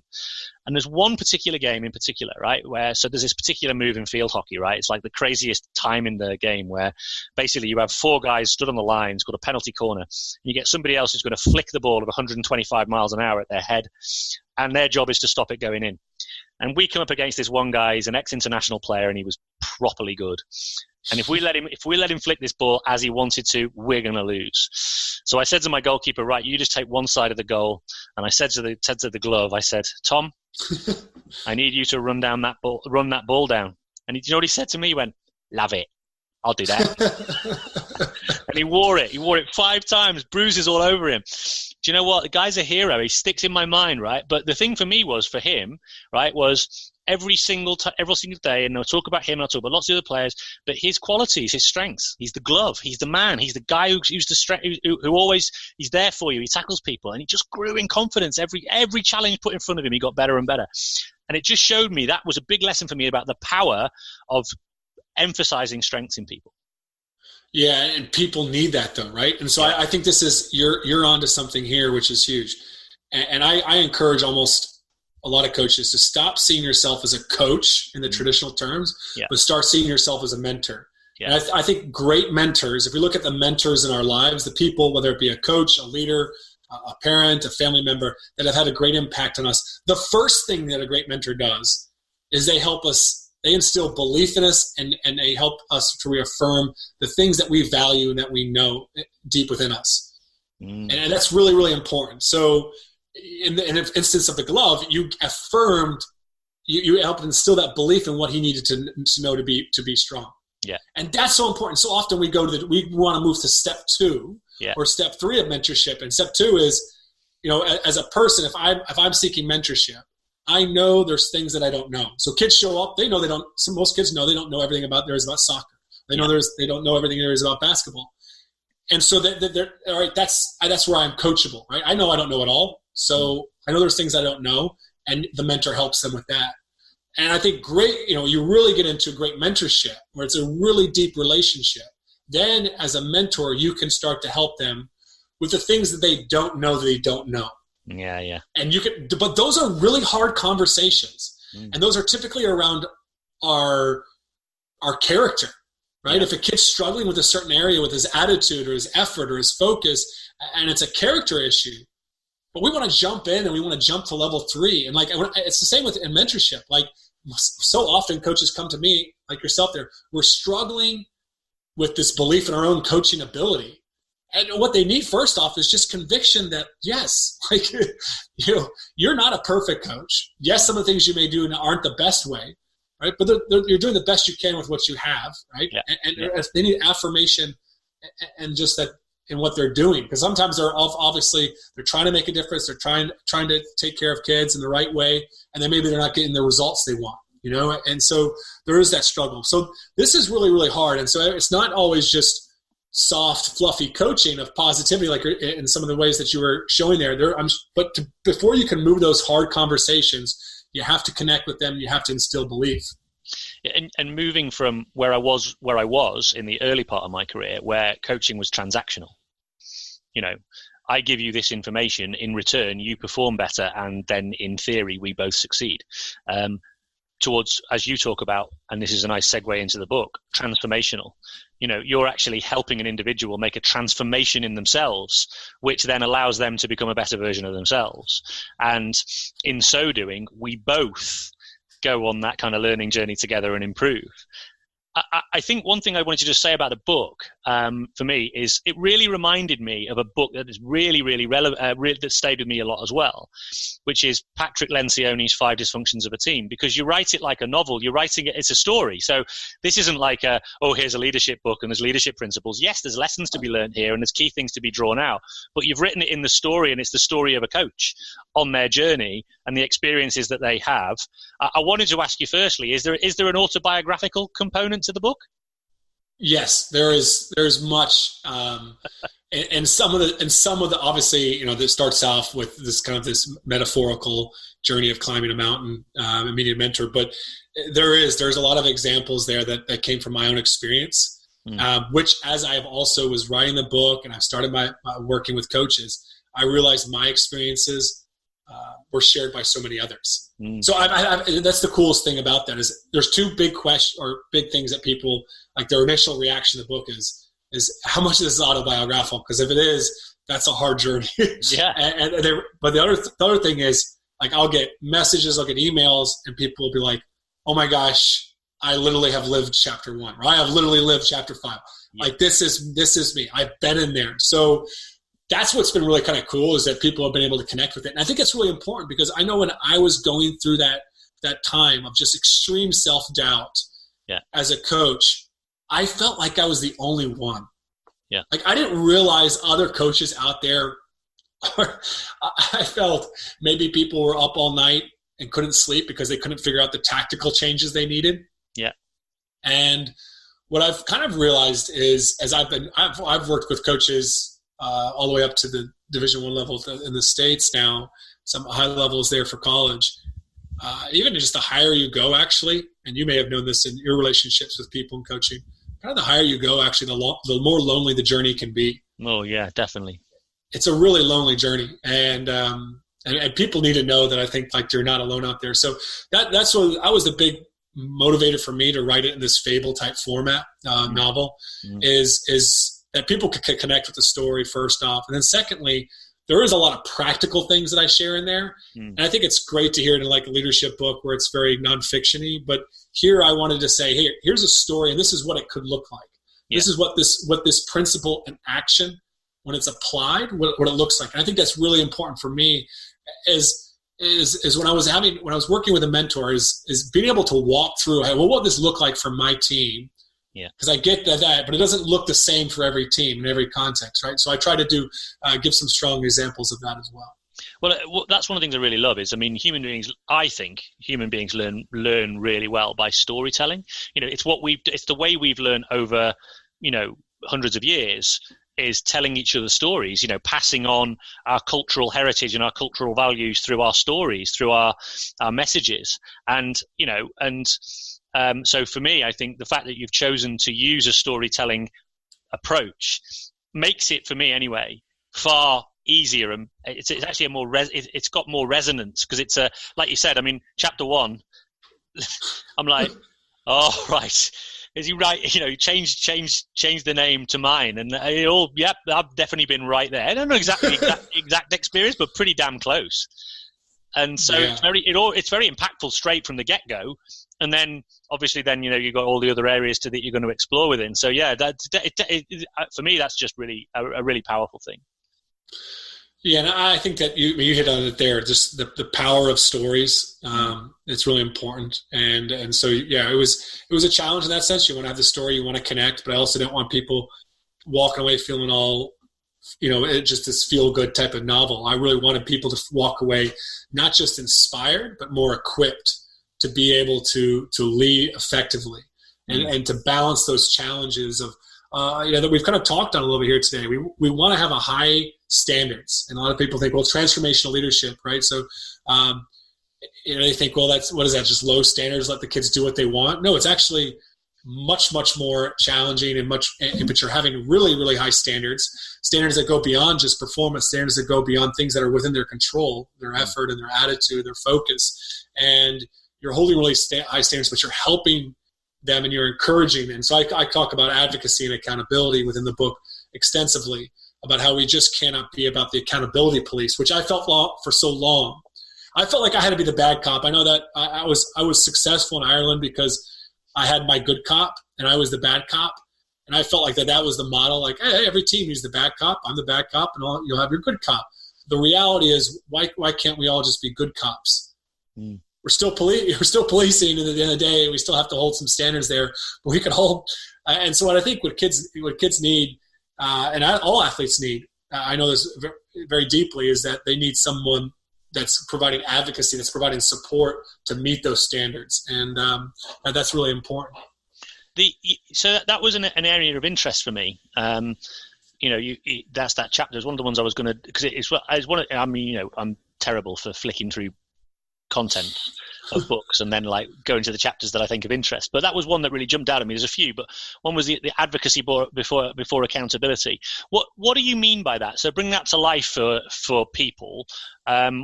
A: And there's one particular game in particular, right? So there's this particular move in field hockey, right? It's like the craziest time in the game where basically you have 4 guys stood on the line. It's called a penalty corner. And you get somebody else who's going to flick the ball at 125 miles an hour at their head, and their job is to stop it going in. And we come up against this one guy. He's an ex-international player, and he was properly good. And if we let him flick this ball as he wanted to, we're going to lose. So I said to my goalkeeper, right, you just take one side of the goal. And I said to the Glove, I said, Tom, I need you to run that ball down. And you know what he said to me? He went, love it. I'll do that. And he wore it 5 times, bruises all over him. Do you know what? The guy's a hero. He sticks in my mind, right? But the thing for me was, for him, right, was every single day, and I'll talk about him, and I'll talk about lots of other players, but his qualities, his strengths, he's the Glove, he's the man, he's the guy who's the strength, who always, he's there for you, he tackles people, and he just grew in confidence. Every challenge put in front of him, he got better and better. And it just showed me, that was a big lesson for me about the power of emphasizing strengths in people.
C: Yeah, and people need that though, right? And so I think this is, you're onto something here, which is huge. And I encourage almost a lot of coaches to stop seeing yourself as a coach in the traditional terms, but start seeing yourself as a mentor. Yeah. And I think great mentors, if we look at the mentors in our lives, the people, whether it be a coach, a leader, a parent, a family member, that have had a great impact on us, the first thing that a great mentor does is they help us. They instill belief in us, and they help us to reaffirm the things that we value and that we know deep within us. And that's really, really important. So in the instance of the Glove, you affirmed, you helped instill that belief in what he needed to know to be strong. Yeah. And that's so important. So often we want to move to step 2 or step 3 of mentorship. And step 2 is, as a person, if I'm seeking mentorship, I know there's things that I don't know. So kids show up, they know most kids know they don't know everything there is about soccer. They know they don't know everything there is about basketball. And so they're all right, that's where I'm coachable, right? I know I don't know it all. So I know there's things I don't know, and the mentor helps them with that. And I think you really get into great mentorship where it's a really deep relationship. Then as a mentor, you can start to help them with the things that they don't know that they don't know. Yeah. And but those are really hard conversations. And those are typically around our character, right? Yeah. If a kid's struggling with a certain area with his attitude or his effort or his focus, and it's a character issue, but we want to jump in and we want to jump to level 3. And it's the same in mentorship. Like, so often coaches come to me, like yourself there, we're struggling with this belief in our own coaching ability. And what they need first off is just conviction that, yes, you're not a perfect coach. Yes, some of the things you may do aren't the best way, right? But you're doing the best you can with what you have, right? Yeah. And they need affirmation and just that in what they're doing. Because sometimes they're trying to make a difference. They're trying to take care of kids in the right way. And then maybe they're not getting the results they want, And so there is that struggle. So this is really, really hard. And so it's not always just soft, fluffy coaching of positivity, like in some of the ways that you were showing there. Before you can move those hard conversations, you have to connect with them. You have to instill belief.
A: And moving from where I was in the early part of my career, where coaching was transactional. I give you this information, in return you perform better, and then in theory we both succeed. towards, as you talk about, and this is a nice segue into the book, transformational. You're actually helping an individual make a transformation in themselves, which then allows them to become a better version of themselves. And in so doing, we both go on that kind of learning journey together and improve. I think one thing I wanted to just say about the book, for me, is it really reminded me of a book that is really, really relevant, that stayed with me a lot as well, which is Patrick Lencioni's 5 Dysfunctions of a Team. Because you write it like a novel, you're writing it, it's a story. So this isn't like here's a leadership book and there's leadership principles. Yes, there's lessons to be learned here and there's key things to be drawn out, but you've written it in the story, and it's the story of a coach on their journey and the experiences that they have. I wanted to ask you firstly, is there an autobiographical component to the book?
C: Yes, there's much, and some of the obviously, that starts off with this metaphorical journey of climbing a mountain, immediate mentor, but there's a lot of examples there that came from my own experience, which, as I also was writing the book and I started my working with coaches, I realized my experiences were shared by so many others. So that's the coolest thing about that, is there's 2 big questions or big things that people, like, their initial reaction to the book is how much of this is autobiographical? Because if it is, that's a hard journey.
A: Yeah.
C: But the other thing is, like, I'll get messages, I'll get emails, and people will be like, oh my gosh, I literally have lived chapter 1, or I have literally lived chapter 5. Yeah. Like, this is me. I've been in there. So that's what's been really kind of cool, is that people have been able to connect with it. And I think it's really important, because I know when I was going through that time of just extreme self-doubt as a coach, I felt like I was the only one.
A: Yeah.
C: Like, I didn't realize other coaches out there I felt maybe people were up all night and couldn't sleep because they couldn't figure out the tactical changes they needed.
A: Yeah.
C: And what I've kind of realized is, as I've worked with coaches all the way up to the Division I level in the States now, some high levels there for college. Even just the higher you go, actually, and you may have known this in your relationships with people in coaching, kind of the higher you go, actually, the more lonely the journey can be.
A: Oh, yeah, definitely.
C: It's a really lonely journey. And people need to know that, I think, like, you're not alone out there. So that's what I was the big motivator for me to write it in this fable type format novel, is that people can connect with the story, first off. And then secondly, there is a lot of practical things that I share in there. And I think it's great to hear it in, like, a leadership book where it's very nonfiction-y. But here I wanted to say, hey, here's a story, and this is what it could look like. Yeah. This is what this principle and action, when it's applied, what it looks like. And I think that's really important for me, is when I was working with a mentor, is being able to walk through, hey, well, what would this look like for my team?
A: Yeah,
C: because I get that, but it doesn't look the same for every team in every context, right? So I try to give some strong examples of that as well.
A: Well, that's one of the things I really love is, I mean, I think human beings learn really well by storytelling. It's the way we've learned over, hundreds of years, is telling each other stories, passing on our cultural heritage and our cultural values through our stories, through our messages. So for me, I think the fact that you've chosen to use a storytelling approach makes it, for me anyway, far easier, and it's actually it's got more resonance, because it's like you said, I mean, chapter 1, I'm like, oh, right. Is he right? Change the name to mine, and I've definitely been right there. I don't know exact experience, but pretty damn close. And so it's very impactful straight from the get-go. And then obviously you've got all the other areas that you're going to explore within. So yeah, for me, that's just really a really powerful thing.
C: Yeah, and I think that you hit on it there. Just the power of stories. It's really important, and so yeah, it was a challenge in that sense. You want to have the story, you want to connect, but I also don't want people walking away feeling all, just this feel good type of novel. I really wanted people to walk away not just inspired, but more equipped to be able to lead effectively and to balance those challenges of that we've kind of talked on a little bit here today. We want to have a high standards, and a lot of people think, well, transformational leadership, right? So they think, well, what is that? Just low standards, let the kids do what they want? No, it's actually much more challenging, but you're having really, really high standards that go beyond just performance, standards that go beyond things that are within their control, their effort and their attitude, their focus. And you're holding really high standards, but you're helping them and you're encouraging them. So I talk about advocacy and accountability within the book extensively, about how we just cannot be about the accountability police, which I felt for so long. I felt like I had to be the bad cop. I know that I was successful in Ireland because I had my good cop and I was the bad cop. And I felt like that was the model, like, hey, every team is the bad cop, I'm the bad cop, and you'll have your good cop. The reality is, why can't we all just be good cops? Mm. We're still policing, and at the end of the day, we still have to hold some standards there. But we can hold, and so what I think what kids need, and all athletes need, I know this very, very deeply, is that they need someone that's providing advocacy, that's providing support to meet those standards, and that's really important.
A: So that was an area of interest for me. That's that chapter. It's one of the ones I was going to, because it's one of, I mean, I'm terrible for flicking through content of books and then like going to the chapters that I think of interest. But that was one that really jumped out at me. There's a few, but one was the advocacy before accountability. What do you mean by that? So bring that to life for people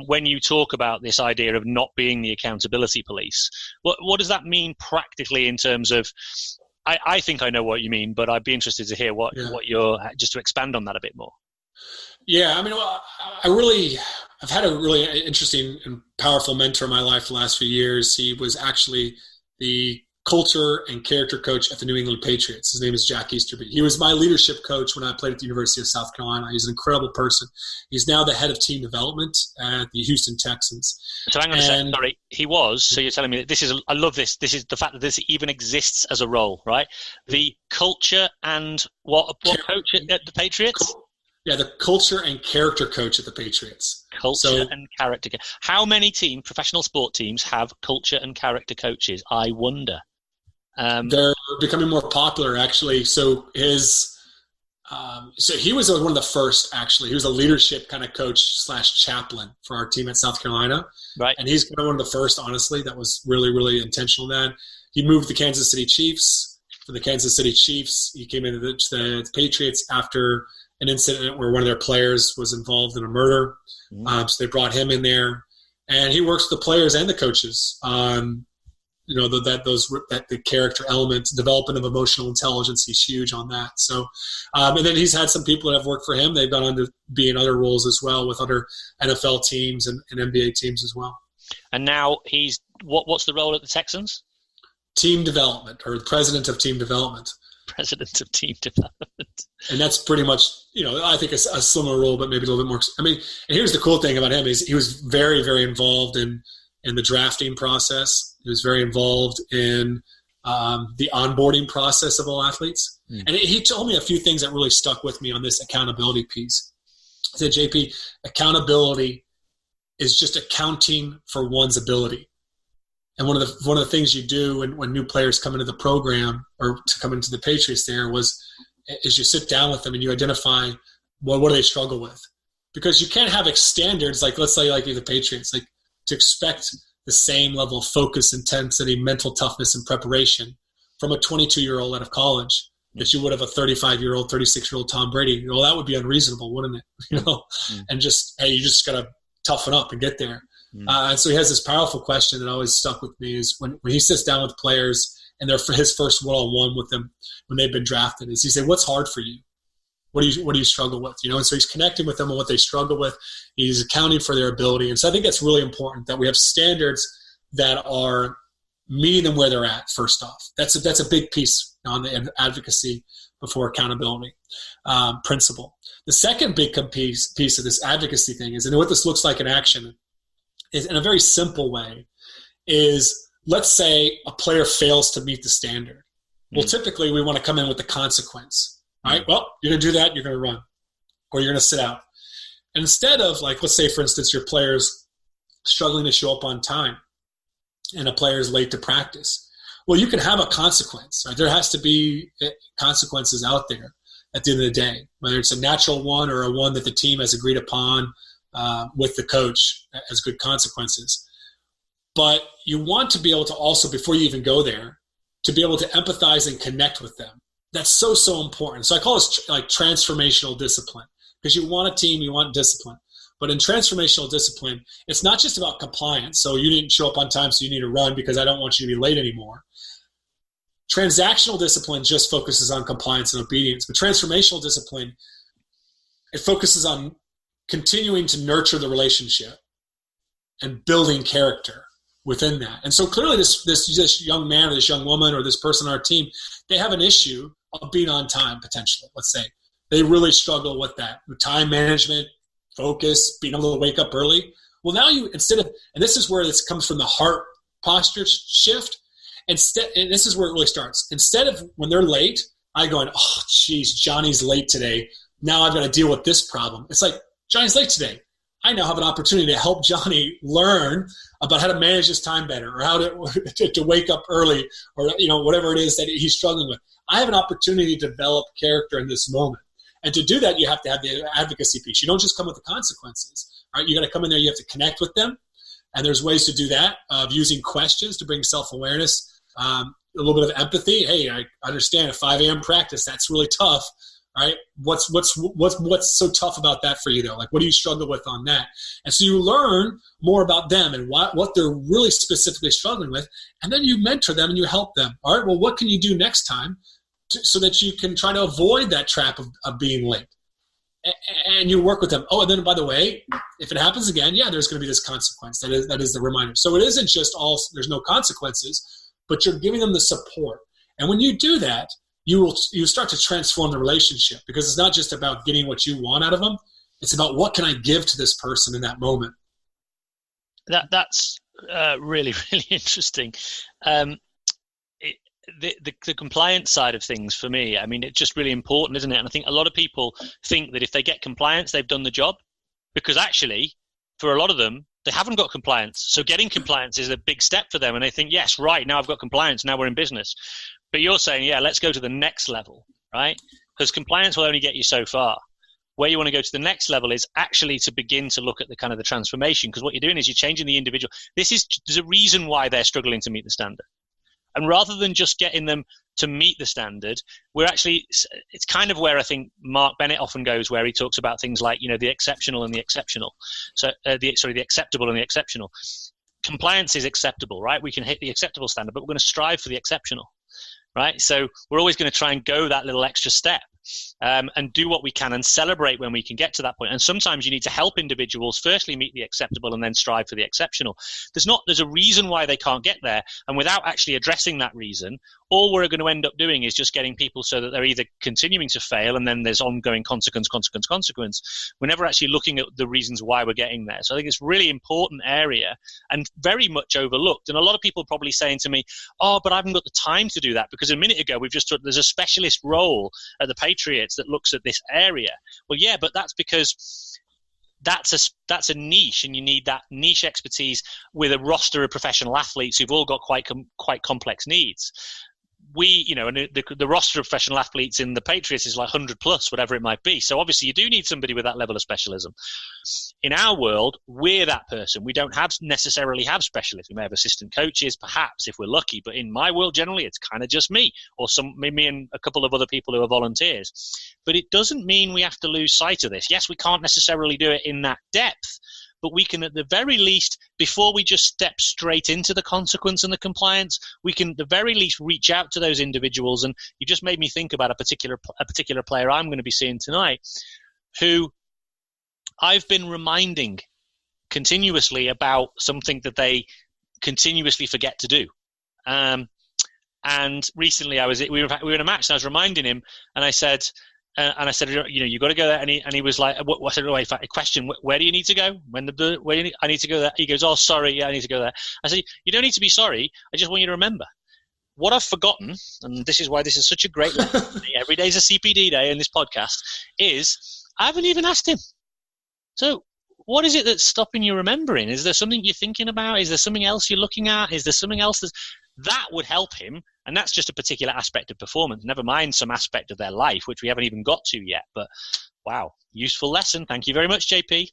A: when you talk about this idea of not being the accountability police. What does that mean practically in terms of? I think I know what you mean, but I'd be interested to hear what you're, just to expand on that a bit more.
C: Yeah, I mean, I've had a really interesting and powerful mentor in my life the last few years. He was actually the culture and character coach at the New England Patriots. His name is Jack Easterby. He was my leadership coach when I played at the University of South Carolina. He's an incredible person. He's now the head of team development at the Houston Texans.
A: So hang on a second. Sorry, he was. So you're telling me that this is, I love this. This is the fact that this even exists as a role, right? The culture and what coach at the Patriots?
C: Yeah, the culture and character coach at the Patriots.
A: Culture and character. How many professional sport teams have culture and character coaches? I wonder.
C: They're becoming more popular, actually. So so he was one of the first, actually. He was a leadership kind of coach / chaplain for our team at South Carolina. Right. And he's one of the first, honestly, that was really, really intentional in that. He moved to the Kansas City Chiefs. For the Kansas City Chiefs, he came into the Patriots after an incident where one of their players was involved in a murder. So they brought him in there. And he works with the players and the coaches on the character elements, development of emotional intelligence. He's huge on that. So, and then he's had some people that have worked for him. They've gone on to be in other roles as well with other NFL teams and NBA teams as well.
A: And now he's what's the role at the Texans?
C: Team development, or the president of team development.
A: President of team development.
C: And that's pretty much, I think a similar role, but maybe a little bit more. I mean, and here's the cool thing about him is he was very, very involved in the drafting process. He was very involved in the onboarding process of all athletes. And he told me a few things that really stuck with me on this accountability piece. He said, JP, accountability is just accounting for one's ability. And one of the things you do when new players come into the program or to come into the Patriots is you sit down with them and you identify what do they struggle with. Because you can't have standards, like let's say like the Patriots, like to expect the same level of focus, intensity, mental toughness, and preparation from a 22-year-old out of college that you would have a 35-year-old, 36-year-old Tom Brady. Well, that would be unreasonable, wouldn't it? And just, hey, you just got to toughen up and get there. And so he has this powerful question that always stuck with me is when he sits down with players and they're for his first one-on-one with them when they've been drafted, is he say, what's hard for you? What do you struggle with? And so he's connecting with them on what they struggle with. He's accounting for their ability. And so I think that's really important that we have standards that are meeting them where they're at, first off. That's a big piece on the advocacy before accountability principle. The second big piece of this advocacy thing is, and what this looks like in action, is in a very simple way, is let's say a player fails to meet the standard. Well, typically we want to come in with the consequence. All right, well, you're going to do that, you're going to run, or you're going to sit out. And instead of, like, let's say, for instance, your player's struggling to show up on time and a player's late to practice. Well, you can have a consequence. Right? There has to be consequences out there at the end of the day, whether it's a natural one or a one that the team has agreed upon with the coach as good consequences. But you want to be able to also, before you even go there, to be able to empathize and connect with them. That's so important. So I call this like transformational discipline, because you want a team, you want discipline. But in transformational discipline, it's not just about compliance. So you didn't show up on time, so you need to run because I don't want you to be late anymore. Transactional discipline just focuses on compliance and obedience. But transformational discipline, it focuses on continuing to nurture the relationship and building character within that. And so clearly this young man or this young woman or this person on our team, they have an issue of being on time potentially, let's say. They really struggle with that, with time management, focus, being able to wake up early. Well, now you, instead of, and this is where this comes from the heart posture shift, and this is where it really starts. Instead of when they're late, I going, oh, geez, Johnny's late today. Now I've got to deal with this problem. It's like, Johnny's late today. I now have an opportunity to help Johnny learn about how to manage his time better or how to wake up early or, whatever it is that he's struggling with. I have an opportunity to develop character in this moment. And to do that, you have to have the advocacy piece. You don't just come with the consequences, right? You got to come in there. You have to connect with them. And there's ways to do that of using questions to bring self-awareness, a little bit of empathy. Hey, I understand a 5 a.m. practice. That's really tough. Right? What's so tough about that for you though? Like, what do you struggle with on that? And so you learn more about them and what they're really specifically struggling with. And then you mentor them and you help them. All right, well, what can you do next time so that you can try to avoid that trap of being late? And you work with them. Oh, and then by the way, if it happens again, yeah, there's going to be this consequence. That is the reminder. So it isn't just there's no consequences, but you're giving them the support. And when you do that, you start to transform the relationship, because it's not just about getting what you want out of them. It's about what can I give to this person in that moment.
A: That's really, really interesting. The compliance side of things for me, I mean, it's just really important, isn't it? And I think a lot of people think that if they get compliance, they've done the job, because actually, for a lot of them, they haven't got compliance. So getting compliance is a big step for them. And they think, yes, right, now I've got compliance, now we're in business. But you're saying, yeah, let's go to the next level, right? Because compliance will only get you so far. Where you want to go to the next level is actually to begin to look at the kind of the transformation, because what you're doing is you're changing the individual. There's a reason why they're struggling to meet the standard. And rather than just getting them to meet the standard, it's kind of where I think Mark Bennett often goes, where he talks about things like, the exceptional and the exceptional. So, the acceptable and the exceptional. Compliance is acceptable, right? We can hit the acceptable standard, but we're going to strive for the exceptional. Right, so we're always going to try and go that little extra step, and do what we can and celebrate when we can get to that point. And sometimes you need to help individuals firstly meet the acceptable and then strive for the exceptional. There's a reason why they can't get there, and without actually addressing that reason, all we're going to end up doing is just getting people so that they're either continuing to fail and then there's ongoing consequence. We're never actually looking at the reasons why we're getting there. So I think it's a really important area and very much overlooked. And a lot of people probably saying to me, oh, but I haven't got the time to do that, because a minute ago we've just talked, there's a specialist role at the Patriots that looks at this area. Well, yeah, but that's because that's a niche, and you need that niche expertise with a roster of professional athletes who've all got quite complex needs. And the roster of professional athletes in the Patriots is like 100 plus, whatever it might be. So obviously you do need somebody with that level of specialism. In our world, we're that person. We don't necessarily have specialists. We may have assistant coaches, perhaps, if we're lucky. But in my world, generally, it's kind of just me or me and a couple of other people who are volunteers. But it doesn't mean we have to lose sight of this. Yes, we can't necessarily do it in that depth, but we can, at the very least, before we just step straight into the consequence and the compliance, we can at the very least reach out to those individuals. And you just made me think about a particular player I'm going to be seeing tonight, who I've been reminding continuously about something that they continuously forget to do. And recently we were in a match, and I was reminding him, and I said, you got to go there. And he was like, what? I said, wait, a question, where do you need to go? I need to go there. He goes, oh, sorry. Yeah, I need to go there. I said, you don't need to be sorry. I just want you to remember what I've forgotten. And this is why this is such a great lesson. Every day is a CPD day in this podcast, is I haven't even asked him. So what is it that's stopping you remembering? Is there something you're thinking about? Is there something else you're looking at? Is there something else that would help him? And that's just a particular aspect of performance, never mind some aspect of their life, which we haven't even got to yet. But wow, useful lesson. Thank you very much, JP.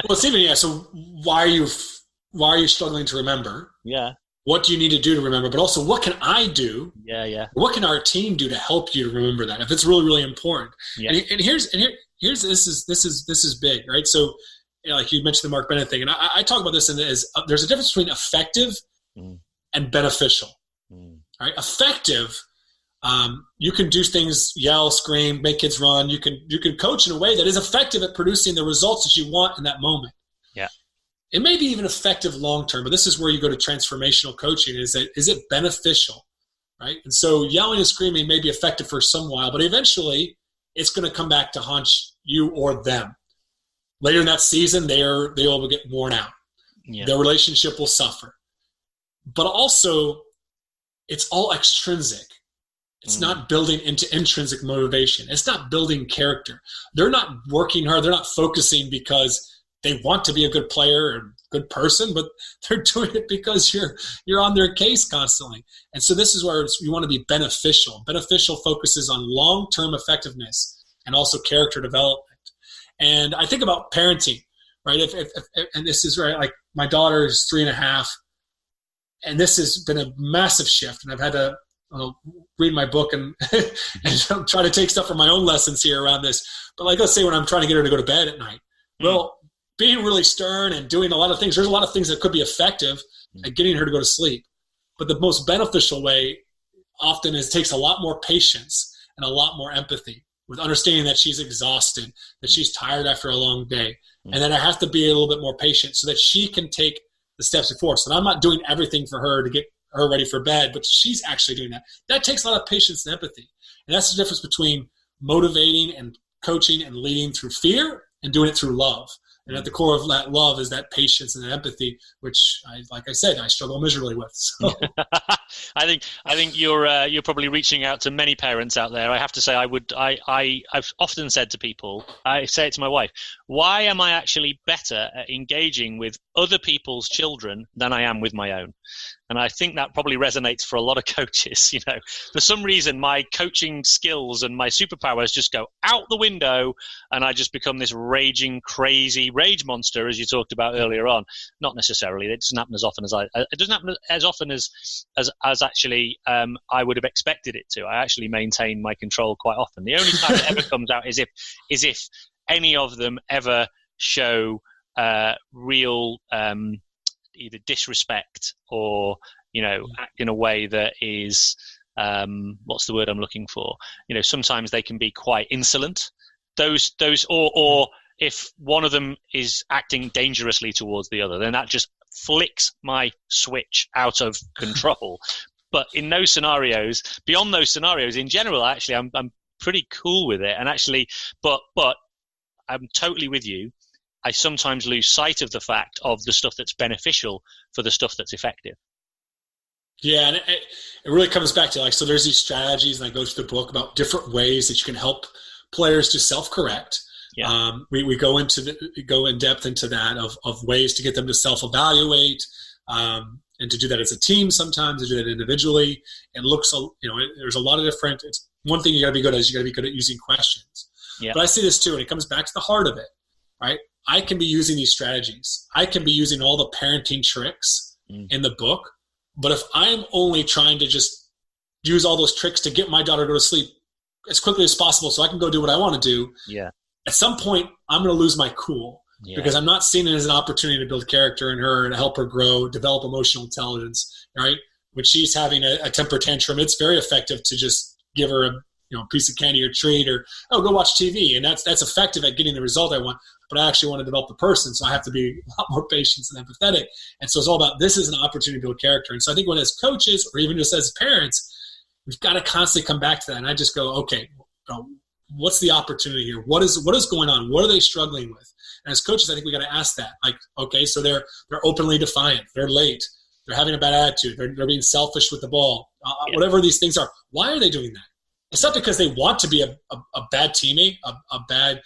C: Well, Stephen, yeah. So why are you struggling to remember?
A: Yeah.
C: what do you need to do to remember, but also what can I do?
A: Yeah.
C: What can our team do to help you to remember that if it's really, really important?
A: Yeah.
C: And here's this is big, right? So, like you mentioned the Mark Bennett thing, and I talk about this as there's a difference between effective and beneficial. Right? Effective, you can do things, yell, scream, make kids run. You can coach in a way that is effective at producing the results that you want in that moment.
A: Yeah.
C: It may be even effective long term, but this is where you go to transformational coaching. Is it beneficial, right? And so yelling and screaming may be effective for some while, but eventually it's going to come back to haunt you or them. Later in that season, they will get worn out. Yeah. Their relationship will suffer. But also, it's all extrinsic. It's not building into intrinsic motivation. It's not building character. They're not working hard. They're not focusing because they want to be a good player or good person, but they're doing it because you're on their case constantly. And so this is where you want to be beneficial. Beneficial focuses on long-term effectiveness and also character development. And I think about parenting, right? And this is right, like my daughter is 3.5, and this has been a massive shift. And I've had to read my book and try to take stuff from my own lessons here around this. But like, let's say when I'm trying to get her to go to bed at night, well, being really stern and doing a lot of things, there's a lot of things that could be effective at getting her to go to sleep. But the most beneficial way often takes a lot more patience and a lot more empathy with understanding that she's exhausted, that she's tired after a long day, and that I have to be a little bit more patient so that she can take the steps before. So I'm not doing everything for her to get her ready for bed, but she's actually doing that. That takes a lot of patience and empathy. And that's the difference between motivating and coaching and leading through fear and doing it through love. And at the core of that love is that patience and empathy, which, like I said, I struggle miserably with. So.
A: I think you're probably reaching out to many parents out there. I have to say, I've often said to people, I say it to my wife, why am I actually better at engaging with other people's children than I am with my own? And I think that probably resonates for a lot of coaches. For some reason, my coaching skills and my superpowers just go out the window, and I just become this raging, crazy rage monster, as you talked about earlier on. Not necessarily; it doesn't happen as often as actually I would have expected it to. I actually maintain my control quite often. The only time it ever comes out is if any of them ever show real. Either disrespect or act in a way that is what's the word I'm looking for? Sometimes they can be quite insolent. Those or if one of them is acting dangerously towards the other, then that just flicks my switch out of control. But in those scenarios, beyond those scenarios, in general, actually, I'm pretty cool with it. And actually, but I'm totally with you. I sometimes lose sight of the fact of the stuff that's beneficial for the stuff that's effective.
C: Yeah, and it really comes back to so there's these strategies, and I go through the book about different ways that you can help players to self-correct. Yeah. We go in depth into that of ways to get them to self-evaluate, and to do that as a team sometimes, to do that individually. It looks, there's a lot of different. It's one thing you got to be good at is you got to be good at using questions. Yeah. But I see this too, and it comes back to the heart of it, right? I can be using these strategies. I can be using all the parenting tricks in the book. But if I'm only trying to just use all those tricks to get my daughter to go to sleep as quickly as possible so I can go do what I want to do, at some point I'm going to lose my cool because I'm not seeing it as an opportunity to build character in her and help her grow, develop emotional intelligence, right? When she's having a temper tantrum, it's very effective to just give her a piece of candy or treat or, go watch TV. And that's effective at getting the result I want. But I actually want to develop the person, so I have to be a lot more patient and empathetic. And so it's all about this is an opportunity to build character. And so I think when as coaches or even just as parents, we've got to constantly come back to that. And I just go, okay, what's the opportunity here? What is going on? What are they struggling with? And as coaches, I think we got to ask that. Okay, so they're openly defiant. They're late. They're having a bad attitude. They're being selfish with the ball. Whatever these things are, why are they doing that? It's not because they want to be a bad teammate, a bad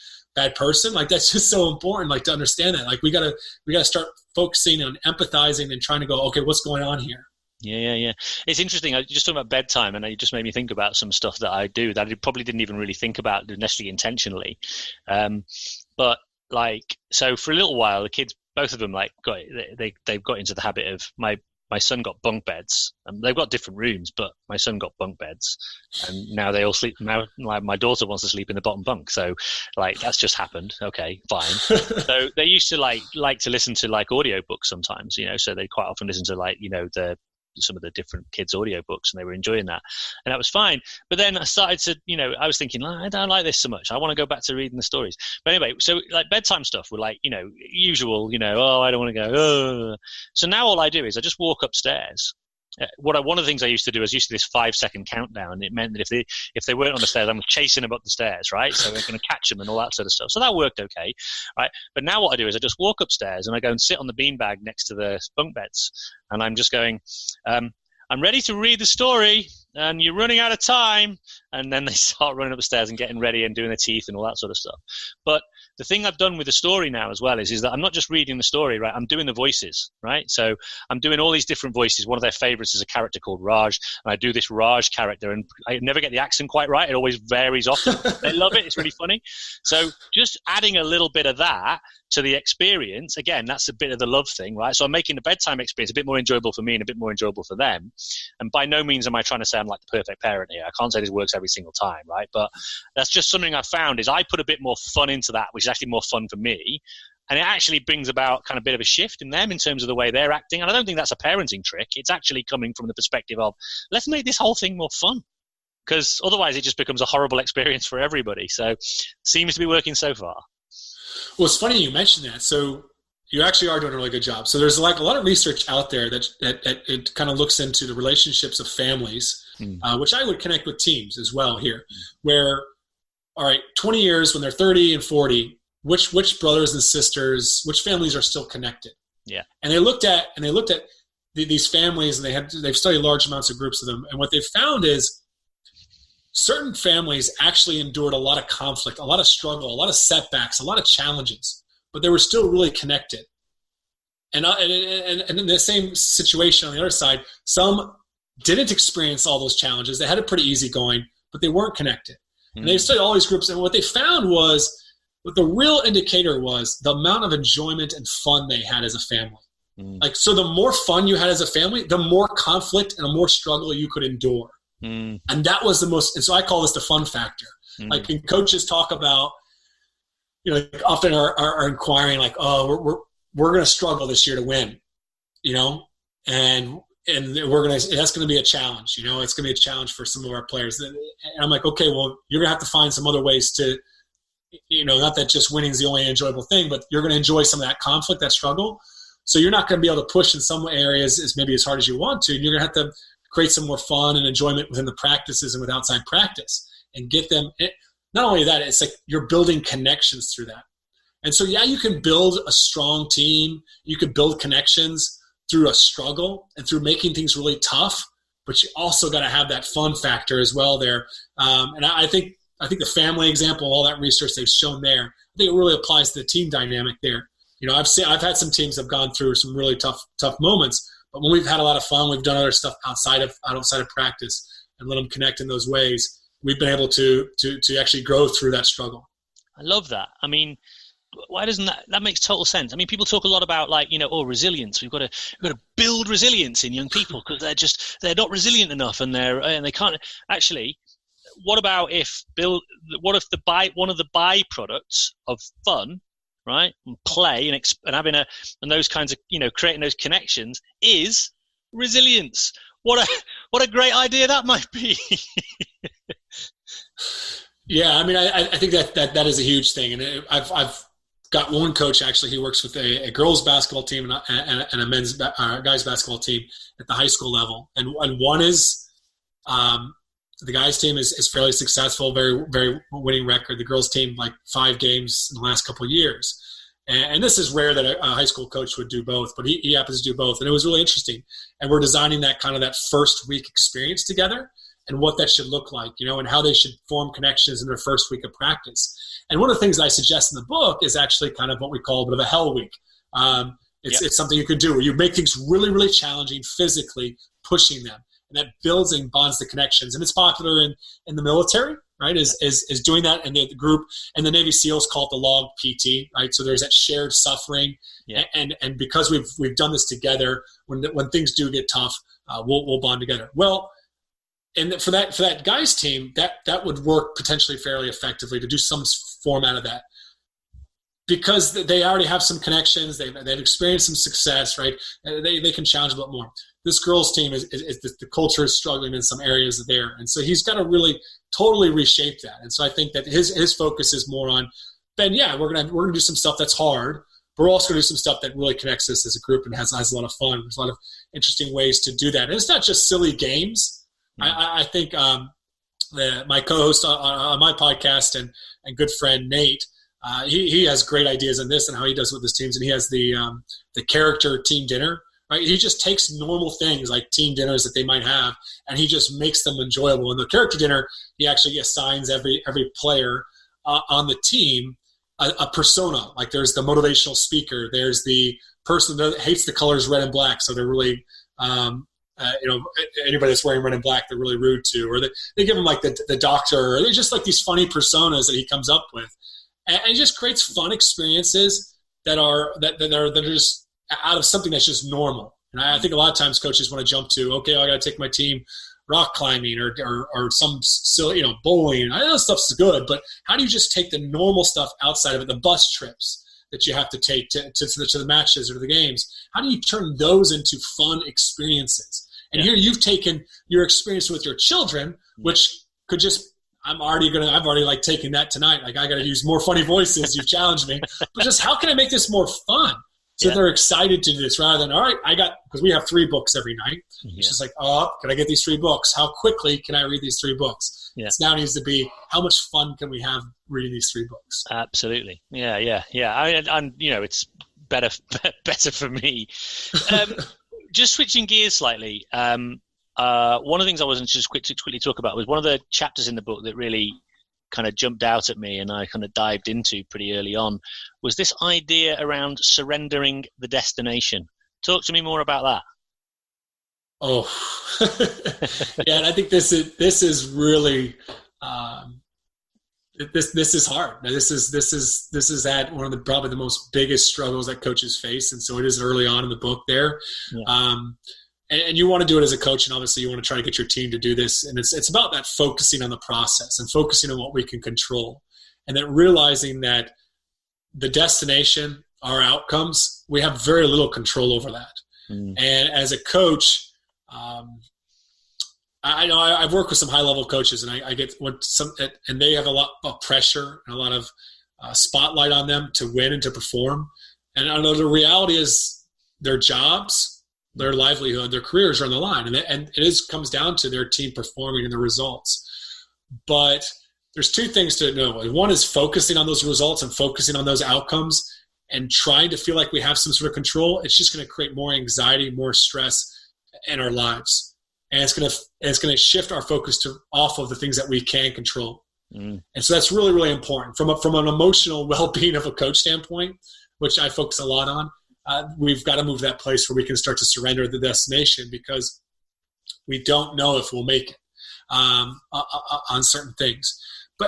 C: person. That's just so important, to understand that. We gotta start focusing on empathizing and trying to go, okay, what's going on here?
A: Yeah. It's interesting. I just talking about bedtime, and it just made me think about some stuff that I do that I probably didn't even really think about necessarily intentionally. But so for a little while, the kids, both of them, they've got into the habit of my my son got bunk beds, and they've got different rooms, but my son got bunk beds, and now they all sleep. Now, like, my daughter wants to sleep in the bottom bunk, so like that's just happened. Okay, fine. So they used to like to listen to like audiobooks sometimes, so they quite often listen to like some of the different kids' audiobooks, and they were enjoying that, and that was fine. But then I started to, I was thinking, I don't like this so much. I want to go back to reading the stories. But anyway, so like bedtime stuff were like, usual, oh, I don't want to go. Oh. So now all I do is I just walk upstairs. One of the things I used to do is used to this 5-second countdown. It meant that if they weren't on the stairs, I'm chasing them up the stairs, right? So I'm going to catch them and all that sort of stuff. So that worked okay, right? But now what I do is I just walk upstairs and I go and sit on the beanbag next to the bunk beds, and I'm just going, I'm ready to read the story, and you're running out of time. And then they start running up the stairs and getting ready and doing their teeth and all that sort of stuff. But the thing I've done with the story now as well is that I'm not just reading the story, right? I'm doing the voices, right? So I'm doing all these different voices. One of their favorites is a character called Raj, and I do this Raj character, and I never get the accent quite right. It always varies often. They love it. It's really funny. So just adding a little bit of that to the experience, again, that's a bit of the love thing, right? So I'm making the bedtime experience a bit more enjoyable for me and a bit more enjoyable for them. And by no means am I trying to say I'm like the perfect parent here. I can't say this works every single time, right? But that's just something I've found is I put a bit more fun into that, which is actually more fun for me. And it actually brings about kind of a bit of a shift in them in terms of the way they're acting. And I don't think that's a parenting trick. It's actually coming from the perspective of, let's make this whole thing more fun. Because otherwise it just becomes a horrible experience for everybody. So seems to be working so far.
C: Well, it's funny you mentioned that. So you actually are doing a really good job. So there's like a lot of research out there that it kind of looks into the relationships of families, which I would connect with teams as well here, where, all right, 20 years when they're 30 and 40, which brothers and sisters, which families are still connected?
A: Yeah.
C: And they looked at these families, and they've studied large amounts of groups of them. And what they've found is certain families actually endured a lot of conflict, a lot of struggle, a lot of setbacks, a lot of challenges, but they were still really connected. And in the same situation on the other side, some didn't experience all those challenges. They had it pretty easy going, but they weren't connected. And they studied all these groups, and what they found was, what the real indicator was, the amount of enjoyment and fun they had as a family. Like, so the more fun you had as a family, the more conflict and the more struggle you could endure. And that was the most, and so I call this the fun factor. Like, when coaches talk about, often are inquiring like, oh, we're going to struggle this year to win, and that's going to be a challenge, it's going to be a challenge for some of our players. And I'm like, okay, well, you're going to have to find some other ways to, not that just winning is the only enjoyable thing, but you're going to enjoy some of that conflict, that struggle. So you're not going to be able to push in some areas as hard as you want to. And you're going to have to create some more fun and enjoyment within the practices and with outside practice, and get them. Not only that, it's like you're building connections through that. And so, yeah, you can build a strong team. You can build connections through a struggle and through making things really tough, but you also got to have that fun factor as well there. And I think the family example, all that research they've shown there, I think it really applies to the team dynamic there. I've had some teams that have gone through some really tough moments, but when we've had a lot of fun, we've done other stuff outside of practice and let them connect in those ways. We've been able to actually grow through that struggle.
A: I love that. I mean, why doesn't that makes total sense? I mean, people talk a lot about resilience. We've got to build resilience in young people because they're not resilient enough, and they can't actually. What about one of the byproducts of fun, right, and play and having and those kinds of creating those connections is resilience. What a great idea that might be.
C: Yeah, I mean, I think that is a huge thing, and I've got one coach actually. He works with a girls basketball team and a men's guys basketball team at the high school level, and one is the guys team is fairly successful, very very winning record. The girls team like 5 games in the last couple of years, and this is rare that a high school coach would do both, but he happens to do both, and it was really interesting. And we're designing that first week experience together, and what that should look like, and how they should form connections in their first week of practice. And one of the things that I suggest in the book is actually kind of what we call a bit of a hell week. It's something you can do where you make things really, really challenging physically, pushing them. And that builds and bonds the connections. And it's popular in the military. right, is doing that. And the group and the Navy SEALs call it the log PT, right? So there's that shared suffering. Yeah. And because we've done this together, when things do get tough, we'll bond together. Well, and for that guys team, that would work potentially fairly effectively to do some format of that, because they already have some connections, they've experienced some success, right? They can challenge a little more. This girls team is the culture is struggling in some areas there, and so he's got to really totally reshape that. And so I think that his focus is more on, Ben, yeah, we're gonna do some stuff that's hard, but we're also gonna do some stuff that really connects us as a group and has a lot of fun. There's a lot of interesting ways to do that, and it's not just silly games. I think my co-host on my podcast and good friend Nate, he has great ideas on this and how he does with his teams, and he has the character team dinner. Right? He just takes normal things like team dinners that they might have, and he just makes them enjoyable. In the character dinner, he actually assigns every player on the team a persona. Like there's the motivational speaker, there's the person that hates the colors red and black, so they're really anybody that's wearing red and black they're really rude to, or they give him like the doctor, or they're just like these funny personas that he comes up with, and he just creates fun experiences that are just out of something that's just normal. And I think a lot of times coaches want to jump to, okay, I got to take my team rock climbing or some silly, bowling. I know that stuff's good, but how do you just take the normal stuff outside of it, the bus trips that you have to take to the matches or the games? How do you turn those into fun experiences? And here you've taken your experience with your children, which could just, I've already like taking that tonight. Like I got to use more funny voices. You've challenged me, but just how can I make this more fun? So they're excited to do this rather than, all right, because we have 3 books every night. Mm-hmm. It's just like, can I get these 3 books? How quickly can I read these 3 books? Yeah. It now needs to be, how much fun can we have reading these 3 books?
A: Absolutely. Yeah. I'm it's better for me. Just switching gears slightly. One of the things I wasn't just quickly talk about was one of the chapters in the book that really kind of jumped out at me and I kind of dived into pretty early on was this idea around surrendering the destination. Talk to me more about that.
C: Oh, yeah. And I think this is really, this is hard. Now, this is at one of the, probably the most biggest struggles that coaches face. And so it is early on in the book there. Yeah. And you want to do it as a coach, and obviously you want to try to get your team to do this. And it's about that focusing on the process and focusing on what we can control, and then realizing that the destination, our outcomes, we have very little control over that. Mm. And as a coach, I know I've worked with some high-level coaches, and I get and they have a lot of pressure and a lot of spotlight on them to win and to perform. And I know the reality is their jobs, their livelihood, their careers are on the line. And it comes down to their team performing and the results. But there's 2 things to know. One is focusing on those results and focusing on those outcomes and trying to feel like we have some sort of control. It's just going to create more anxiety, more stress in our lives. And it's going to shift our focus off of the things that we can control. Mm. And so that's really, really important from an emotional well-being of a coach standpoint, which I focus a lot on. We've got to move to that place where we can start to surrender the destination, because we don't know if we'll make it on certain things.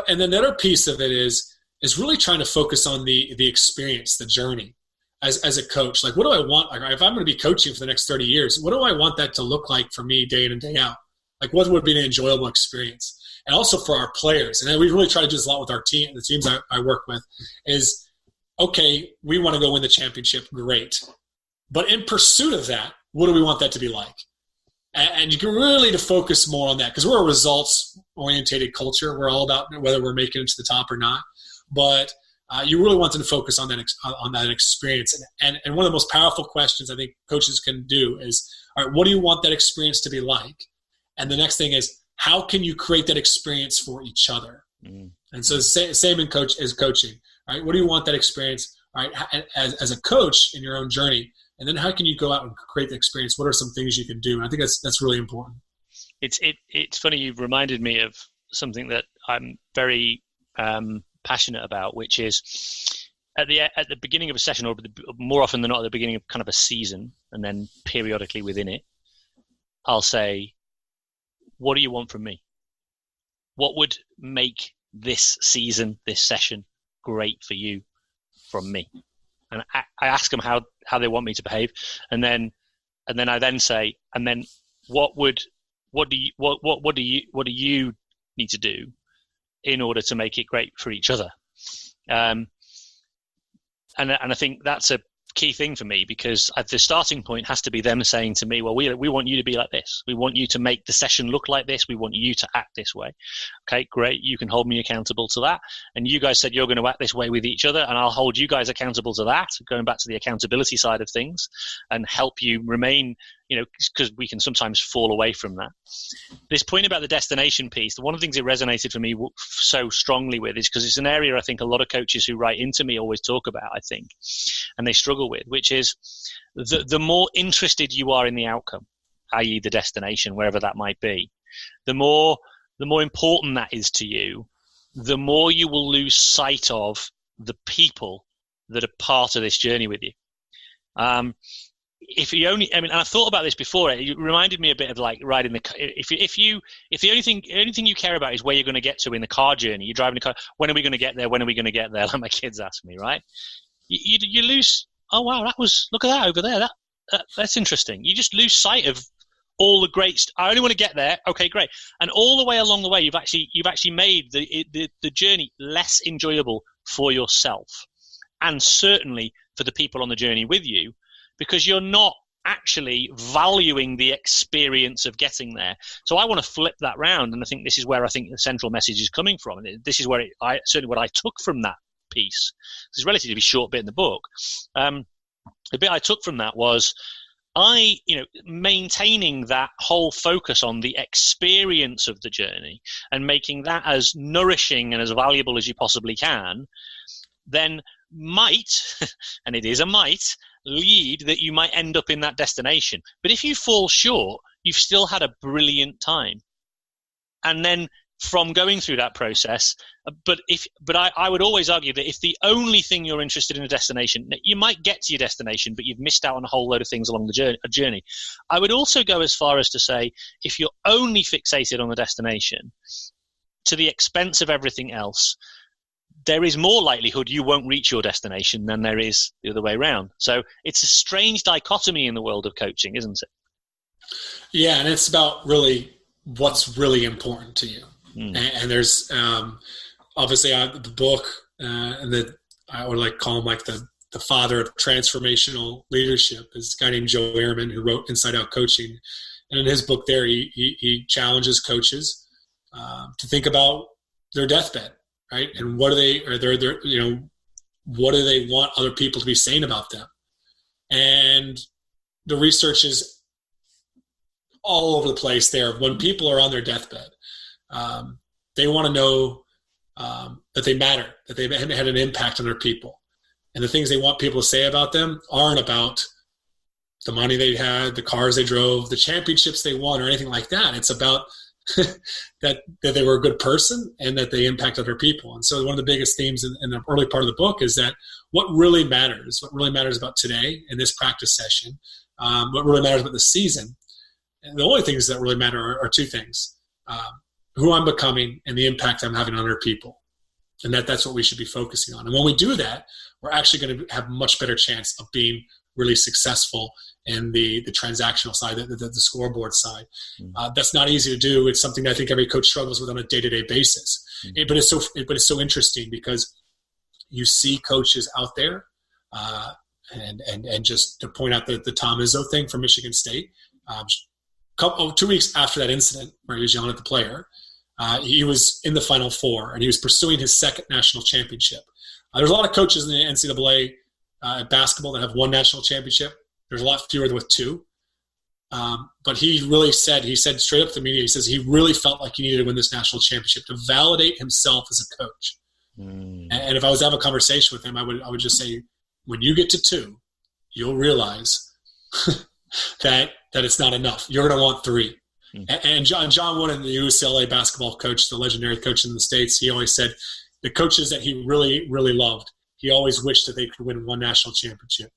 C: And then the other piece of it is really trying to focus on the experience, the journey as a coach. Like, what do I want? Like, if I'm going to be coaching for the next 30 years, what do I want that to look like for me day in and day out? Like, what would be an enjoyable experience? And also for our players. And then we really try to do this a lot with our team, the teams I work with, is, okay, we want to go win the championship, great. But in pursuit of that, what do we want that to be like? And you can really to focus more on that, because we're a results-oriented culture. We're all about whether we're making it to the top or not. But you really want them to focus on that experience. And one of the most powerful questions I think coaches can do is, all right, what do you want that experience to be like? And the next thing is, how can you create that experience for each other? Mm-hmm. And so same in coaching. All right, what do you want that experience? All right, as a coach in your own journey, and then how can you go out and create the experience? What are some things you can do? And I think that's really important.
A: It's funny, you've reminded me of something that I'm very passionate about, which is at the beginning of a session, or more often than not at the beginning of kind of a season, and then periodically within it, I'll say, "What do you want from me?" what would make this season, this session great for you from me? And I ask them how they want me to behave. And then I then say, and then what do you need to do in order to make it great for each other? And I think that's a key thing for me, because the starting point has to be them saying to me, well, we want you to be like this. We want you to make the session look like this. We want you to act this way. Okay, great. You can hold me accountable to that. And you guys said you're going to act this way with each other, and I'll hold you guys accountable to that, going back to the accountability side of things, and help you remain, because we can sometimes fall away from that. This point about the destination piece, one of the things that resonated for me so strongly with is because it's an area I think a lot of coaches who write into me always talk about, I think, and they struggle with, which is the more interested you are in the outcome, i.e. the destination, wherever that might be, the more important that is to you, the more you will lose sight of the people that are part of this journey with you. If you only, and I've thought about this before. It reminded me a bit of like riding the. If the only thing you care about is where you're going to get to in the car journey, you're driving the car. When are we going to get there? When are we going to get there? Like my kids ask me, right? You lose. Oh wow, look at that over there. That's interesting. You just lose sight of all the great. I only want to get there. Okay, great. And all the way along the way, you've actually made the journey less enjoyable for yourself, and certainly for the people on the journey with you, because you're not actually valuing the experience of getting there. So I want to flip that round, and I think this is where I think the central message is coming from. And this is where certainly what I took from that piece. It's a relatively short bit in the book. The bit I took from that was maintaining that whole focus on the experience of the journey and making that as nourishing and as valuable as you possibly can, then might, and it is a might, lead that you might end up in that destination. But if you fall short, you've still had a brilliant time. And then from going through that process, but I would always argue that if the only thing you're interested in a destination, you might get to your destination, but you've missed out on a whole load of things along the journey. I would also go as far as to say, if you're only fixated on the destination to the expense of everything else, there is more likelihood you won't reach your destination than there is the other way around. So it's a strange dichotomy in the world of coaching, isn't it?
C: Yeah, and it's about really what's really important to you. And there's obviously the book, and that I would like call him like the father of transformational leadership, is a guy named Joe Ehrman, who wrote Inside Out Coaching. And in his book there, he challenges coaches to think about their deathbed. Right, and what do they want other people to be saying about them? And the research is all over the place there. When people are on their deathbed, they want to know that they matter, that they've had an impact on their people, and the things they want people to say about them aren't about the money they had, the cars they drove, the championships they won, or anything like that. It's about that they were a good person and that they impact other people. And so one of the biggest themes in the early part of the book is that what really matters about today in this practice session, what really matters about the season, and the only things that really matter are two things: who I'm becoming and the impact I'm having on other people. And that's what we should be focusing on. And when we do that, we're actually going to have a much better chance of being really successful in the transactional side, the scoreboard side. That's not easy to do. It's something that I think every coach struggles with on a day-to-day basis. But it's so interesting, because you see coaches out there, and just to point out the Tom Izzo thing from Michigan State, 2 weeks after that incident where he was yelling at the player, he was in the Final Four, and he was pursuing his second national championship. There's a lot of coaches in the NCAA at basketball that have one national championship. There's a lot fewer with two. But he said straight up to the media, he says he really felt like he needed to win this national championship to validate himself as a coach. And if I was to have a conversation with him, I would just say, when you get to two, you'll realize that it's not enough. You're going to want three. And John Wooden, the UCLA basketball coach, the legendary coach in the States, he always said the coaches that he really, really loved, he always wished that they could win one national championship.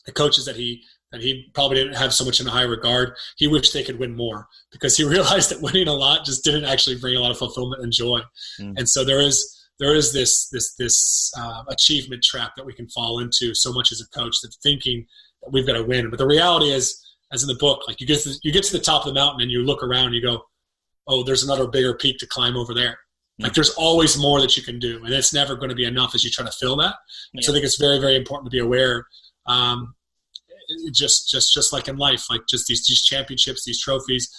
C: The coaches that he that he probably didn't have so much in a high regard. He wished they could win more because he realized that winning a lot just didn't actually bring a lot of fulfillment and joy. And so there is this achievement trap that we can fall into so much as a coach, that thinking that we've got to win. But the reality is, as in the book, like you get to the top of the mountain and you look around and you go, oh, there's another bigger peak to climb over there. Like there's always more that you can do, and it's never going to be enough as you try to fill that. And so I think it's very, very important to be aware. Just like in life, like just these championships, these trophies,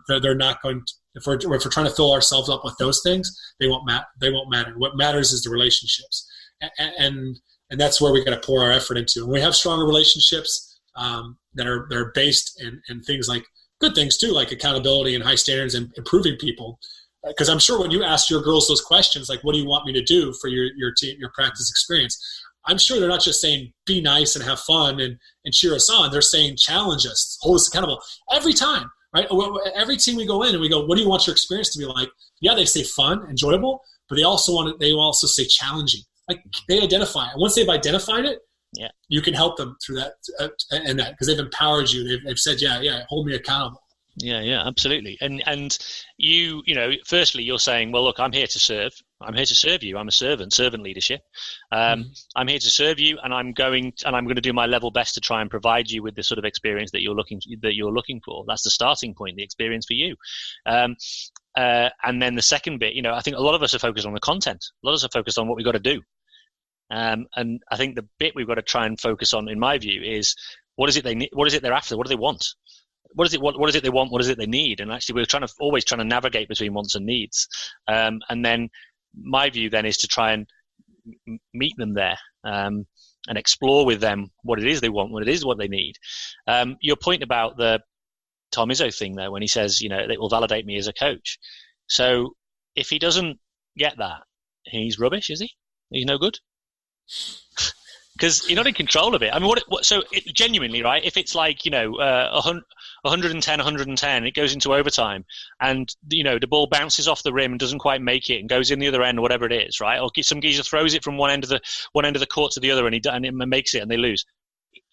C: they're not going to, if we're trying to fill ourselves up with those things, they won't matter. What matters is the relationships, and that's where we got to pour our effort into. And we have stronger relationships that are based in things like good things too, like accountability and high standards and improving people. Because I'm sure when you ask your girls those questions, like, what do you want me to do for your team, your practice experience? I'm sure they're not just saying be nice and have fun and cheer us on. They're saying challenge us, hold us accountable every time, right? Every team we go in and we go, what do you want your experience to be like? Yeah, they say fun, enjoyable, but they also say challenging. Like they identify it. Once they've identified it, you can help them through that and that, because they've empowered you. They've said, yeah, hold me accountable.
A: Yeah, absolutely. And you know, firstly, you're saying, well, look, I'm here to serve. I'm here to serve you. I'm a servant leadership. I'm here to serve you, and I'm going to do my level best to try and provide you with the sort of experience that you're looking for. That's the starting point, the experience for you. And then the second bit, you know, I think a lot of us are focused on the content. A lot of us are focused on what we've got to do. And I think the bit we've got to try and focus on, in my view, is what is it they need? What is it they're after? What do they want? What is it they want? What is it they need? And actually, we're always trying to navigate between wants and needs. And then my view then is to try and meet them there and explore with them what it is they want, what they need. Your point about the Tom Izzo thing there, when he says, you know, it will validate me as a coach. So if he doesn't get that, he's rubbish, is he? He's no good. Because you're not in control of it. I mean, genuinely, right? If it's like, you know, 110, it goes into overtime, and you know the ball bounces off the rim and doesn't quite make it and goes in the other end, or whatever it is, right? Or some geezer throws it from one end of the court to the other, and it makes it, and they lose.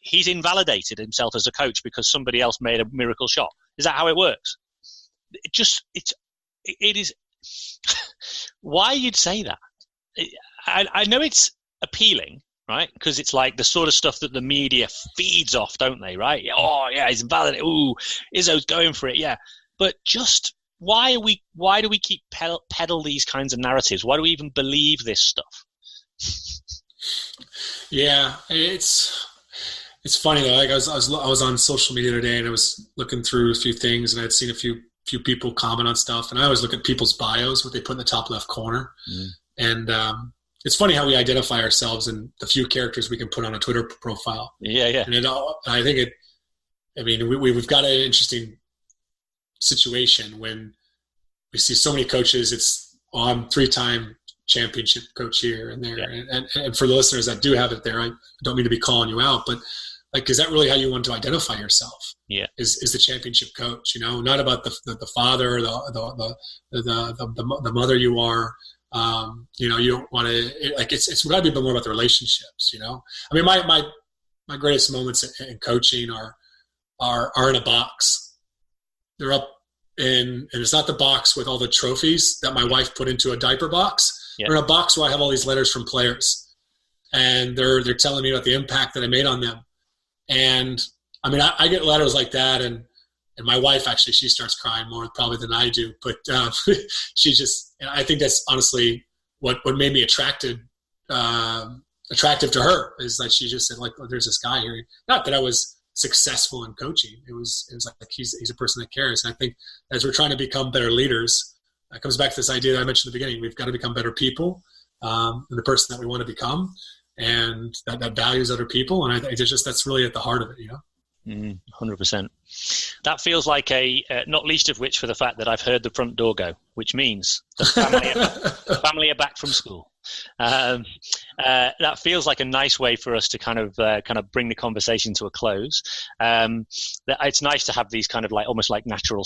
A: He's invalidated himself as a coach because somebody else made a miracle shot. Is that how it works? It is. Why you'd say that? I know it's appealing, right? Because it's like the sort of stuff that the media feeds off, don't they? Right? Oh, yeah, he's invalidated. Ooh, Izzo's going for it. Yeah, but just why do we keep peddle these kinds of narratives? Why do we even believe this stuff?
C: Yeah, it's funny though. Like I was on social media today, and I was looking through a few things, and I'd seen a few people comment on stuff, and I always look at people's bios, what they put in the top left corner, and it's funny how we identify ourselves and the few characters we can put on a Twitter profile. Yeah. And I think we've got an interesting situation when we see so many coaches. I'm 3-time championship coach here and there. Yeah. And for the listeners that do have it there, I don't mean to be calling you out, but like, is that really how you want to identify yourself? Yeah. Is the championship coach, you know, not about the father, the mother you are. You know, you don't want to, like, it's got to be more about the relationships, you know? I mean, my greatest moments in coaching are in a box. They're up and it's not the box with all the trophies that my wife put into a diaper box. Yeah. They're in a box where I have all these letters from players, and they're telling me about the impact that I made on them. And I mean, I get letters like that, and my wife, actually, she starts crying more probably than I do, but she just, and I think that's honestly what made me attractive to her, is that she just said, like, oh, there's this guy here. Not that I was successful in coaching. It was like he's a person that cares. And I think as we're trying to become better leaders, it comes back to this idea that I mentioned at the beginning. We've got to become better people, and the person that we want to become, and that values other people. And I think that's really at the heart of it, you know?
A: 100%. That feels like not least of which for the fact that I've heard the front door go, which means the family are back from school. That feels like a nice way for us to kind of bring the conversation to a close. It's nice to have these kind of like almost like natural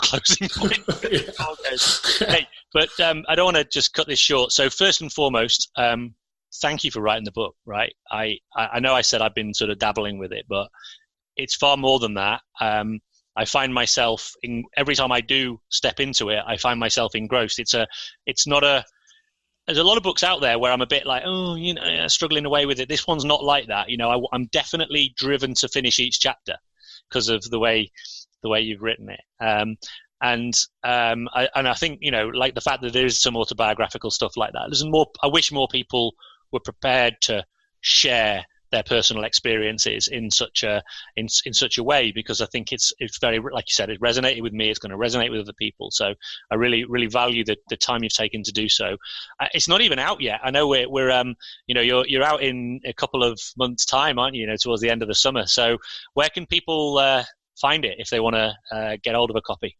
A: closing points. Hey, but I don't want to just cut this short. So first and foremost, thank you for writing the book. Right, I know I said I've been sort of dabbling with it, but it's far more than that. I find myself every time I do step into it, I find myself engrossed. There's a lot of books out there where I'm a bit like, struggling away with it. This one's not like that. I'm definitely driven to finish each chapter because of the way you've written it. And I think, like the fact that there is some autobiographical stuff like that. I wish more people were prepared to share their personal experiences in such a way, because I think it's very, like you said, it resonated with me. It's going to resonate with other people. So I really, really value the time you've taken to do so. It's not even out yet. I know we're you're out in a couple of months' time, aren't you? Towards the end of the summer. So where can people find it if they want to get hold of a copy?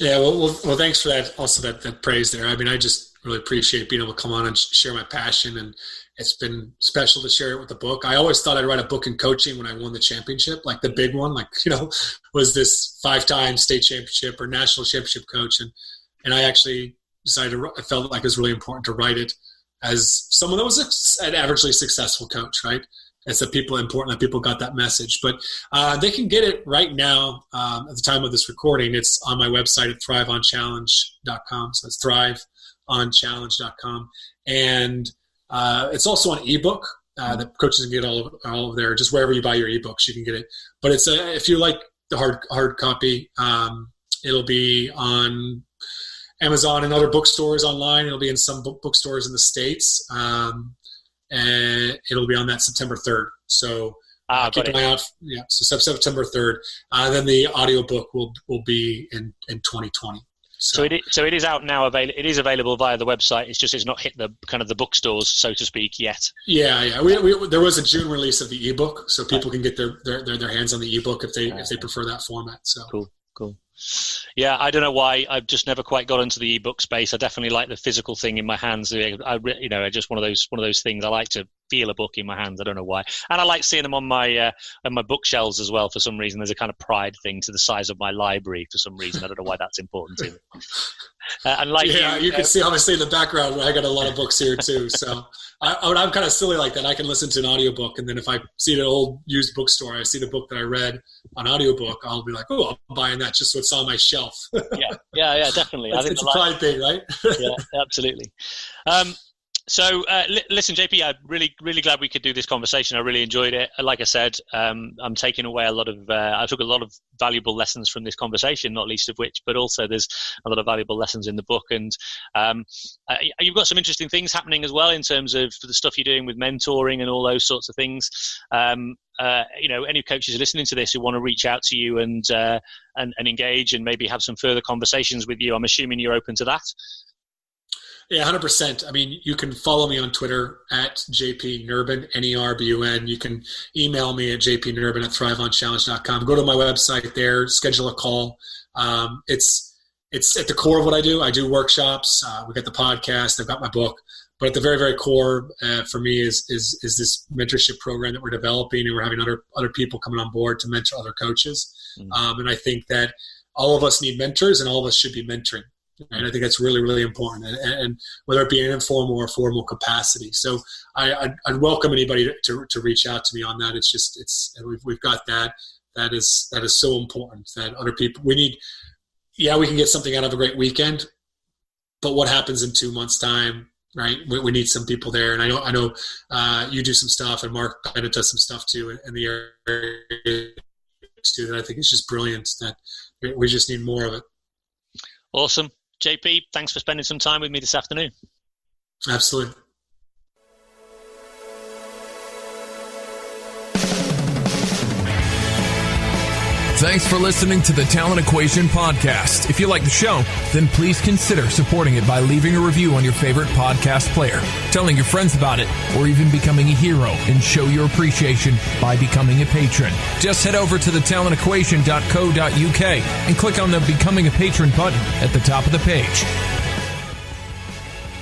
C: Yeah, well, thanks for that. Also, that praise there. I mean, I just really appreciate being able to come on and share my passion, and it's been special to share it with the book. I always thought I'd write a book in coaching when I won the championship, like the big one, was this 5-time state championship or national championship coach, and I actually decided I felt like it was really important to write it as someone that was an averagely successful coach, right? It's important that people got that message. But they can get it right now at the time of this recording. It's on my website at thriveonchallenge.com. So it's thriveonchallenge.com. And it's also on ebook that coaches can get all of there. Just wherever you buy your ebooks, you can get it. But it's if you like the hard copy, it'll be on Amazon and other bookstores online. It'll be in some bookstores in the States. And it'll be on that September 3rd. So keep an eye out. Yeah, so September 3rd. Then the audiobook will be in 2020.
A: So it is out now. It is available via the website. It's not hit the kind of the bookstores, so to speak, yet.
C: Yeah. There was a June release of the ebook, so people can get their hands on the ebook if they prefer that format. So
A: cool. Yeah, I don't know why. I've just never quite got into the ebook space. I definitely like the physical thing in my hands. Just one of those things. I like to feel a book in my hands. I don't know why, and I like seeing them on my bookshelves as well. For some reason, there's a kind of pride thing to the size of my library. For some reason, I don't know why that's important to me. And
C: you can see obviously in the background, I got a lot of books here too. So I'm kind of silly like that. I can listen to an audiobook, and then if I see an old used bookstore, I see the book that I read on audiobook, I'll be like, oh, I'm buying that just so it's on my shelf.
A: yeah, definitely. I think
C: it's a pride thing, right?
A: Yeah, absolutely. So listen, JP, I'm really, really glad we could do this conversation. I really enjoyed it. Like I said, I'm taking away I took a lot of valuable lessons from this conversation, not least of which, but also there's a lot of valuable lessons in the book. And you've got some interesting things happening as well in terms of the stuff you're doing with mentoring and all those sorts of things. Any coaches listening to this who want to reach out to you and engage and maybe have some further conversations with you, I'm assuming you're open to that.
C: Yeah, 100%. I mean, you can follow me on Twitter at JP Nerbun, Nerbun. You can email me at jpnerbun@thriveonchallenge.com. Go to my website there, schedule a call. It's at the core of what I do. I do workshops. We got the podcast. I've got my book. But at the very, very core for me is this mentorship program that we're developing, and we're having other people coming on board to mentor other coaches. And I think that all of us need mentors, and all of us should be mentoring. And I think that's really, really important, and whether it be in an informal or formal capacity. So I'd welcome anybody to reach out to me on that. We've got that. That is so important that other people, we can get something out of a great weekend, but what happens in 2 months' time, right? We need some people there. And I know you do some stuff, and Mark Bennett does some stuff too in the area too, that I think is just brilliant, that we just need more of it.
A: Awesome. JP, thanks for spending some time with me this afternoon.
C: Absolutely.
B: Thanks for listening to the Talent Equation podcast. If you like the show, then please consider supporting it by leaving a review on your favorite podcast player, telling your friends about it, or even becoming a hero and show your appreciation by becoming a patron. Just head over to thetalentequation.co.uk and click on the Becoming a Patron button at the top of the page.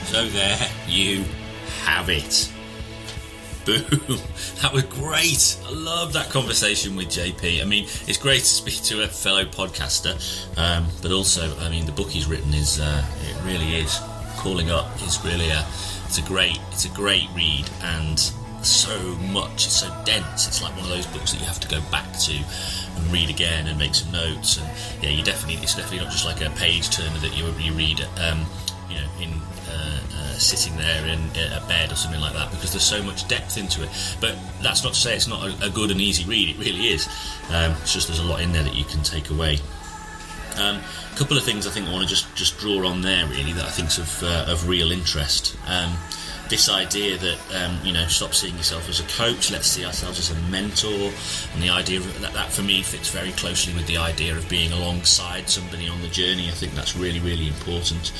D: So there you have it. Boom. That was great. I love that conversation with JP. I mean, it's great to speak to a fellow podcaster, but also, I mean, the book he's written is, it really is. Calling Up is really it's a great read, and so much, it's so dense. It's like one of those books that you have to go back to and read again and make some notes. And yeah, it's definitely not just like a page turner that you read in sitting there in a bed or something like that, because there's so much depth into it. But that's not to say it's not a good and easy read. It really is. It's just there's a lot in there that you can take away. A couple of things I think I want to just draw on there, really, that I think's of real interest. This idea that stop seeing yourself as a coach, let's see ourselves as a mentor, and the idea of that for me fits very closely with the idea of being alongside somebody on the journey. I think that's really, really important.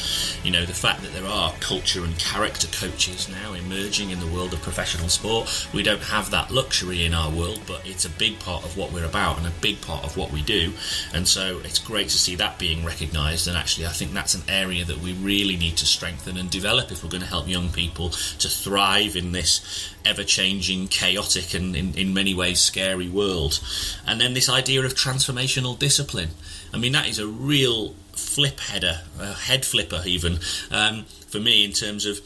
D: The fact that there are culture and character coaches now emerging in the world of professional sport, we don't have that luxury in our world, but it's a big part of what we're about and a big part of what we do, and so it's great to see that being recognised. And actually I think that's an area that we really need to strengthen and develop if we're going to help young people to thrive in this ever-changing, chaotic and in many ways scary world. And then this idea of transformational discipline. I mean, that is a real head flipper even, for me, in terms of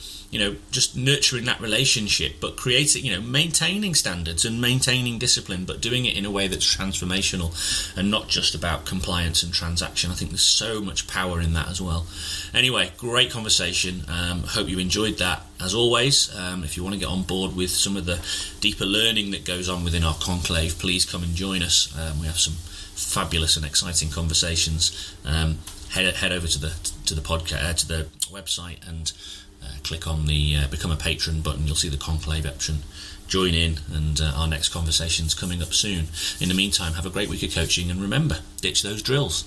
D: just nurturing that relationship, but creating, maintaining standards and maintaining discipline, but doing it in a way that's transformational and not just about compliance and transaction. I think there's so much power in that as well. Anyway, great conversation. Hope you enjoyed that. As always, if you want to get on board with some of the deeper learning that goes on within our conclave, please come and join us. We have some fabulous and exciting conversations. Head over to the podcast, to the website, and click on the Become a Patron button. You'll see the conclave option. Join in, and our next conversation's coming up soon. In the meantime, have a great week of coaching, and remember, ditch those drills.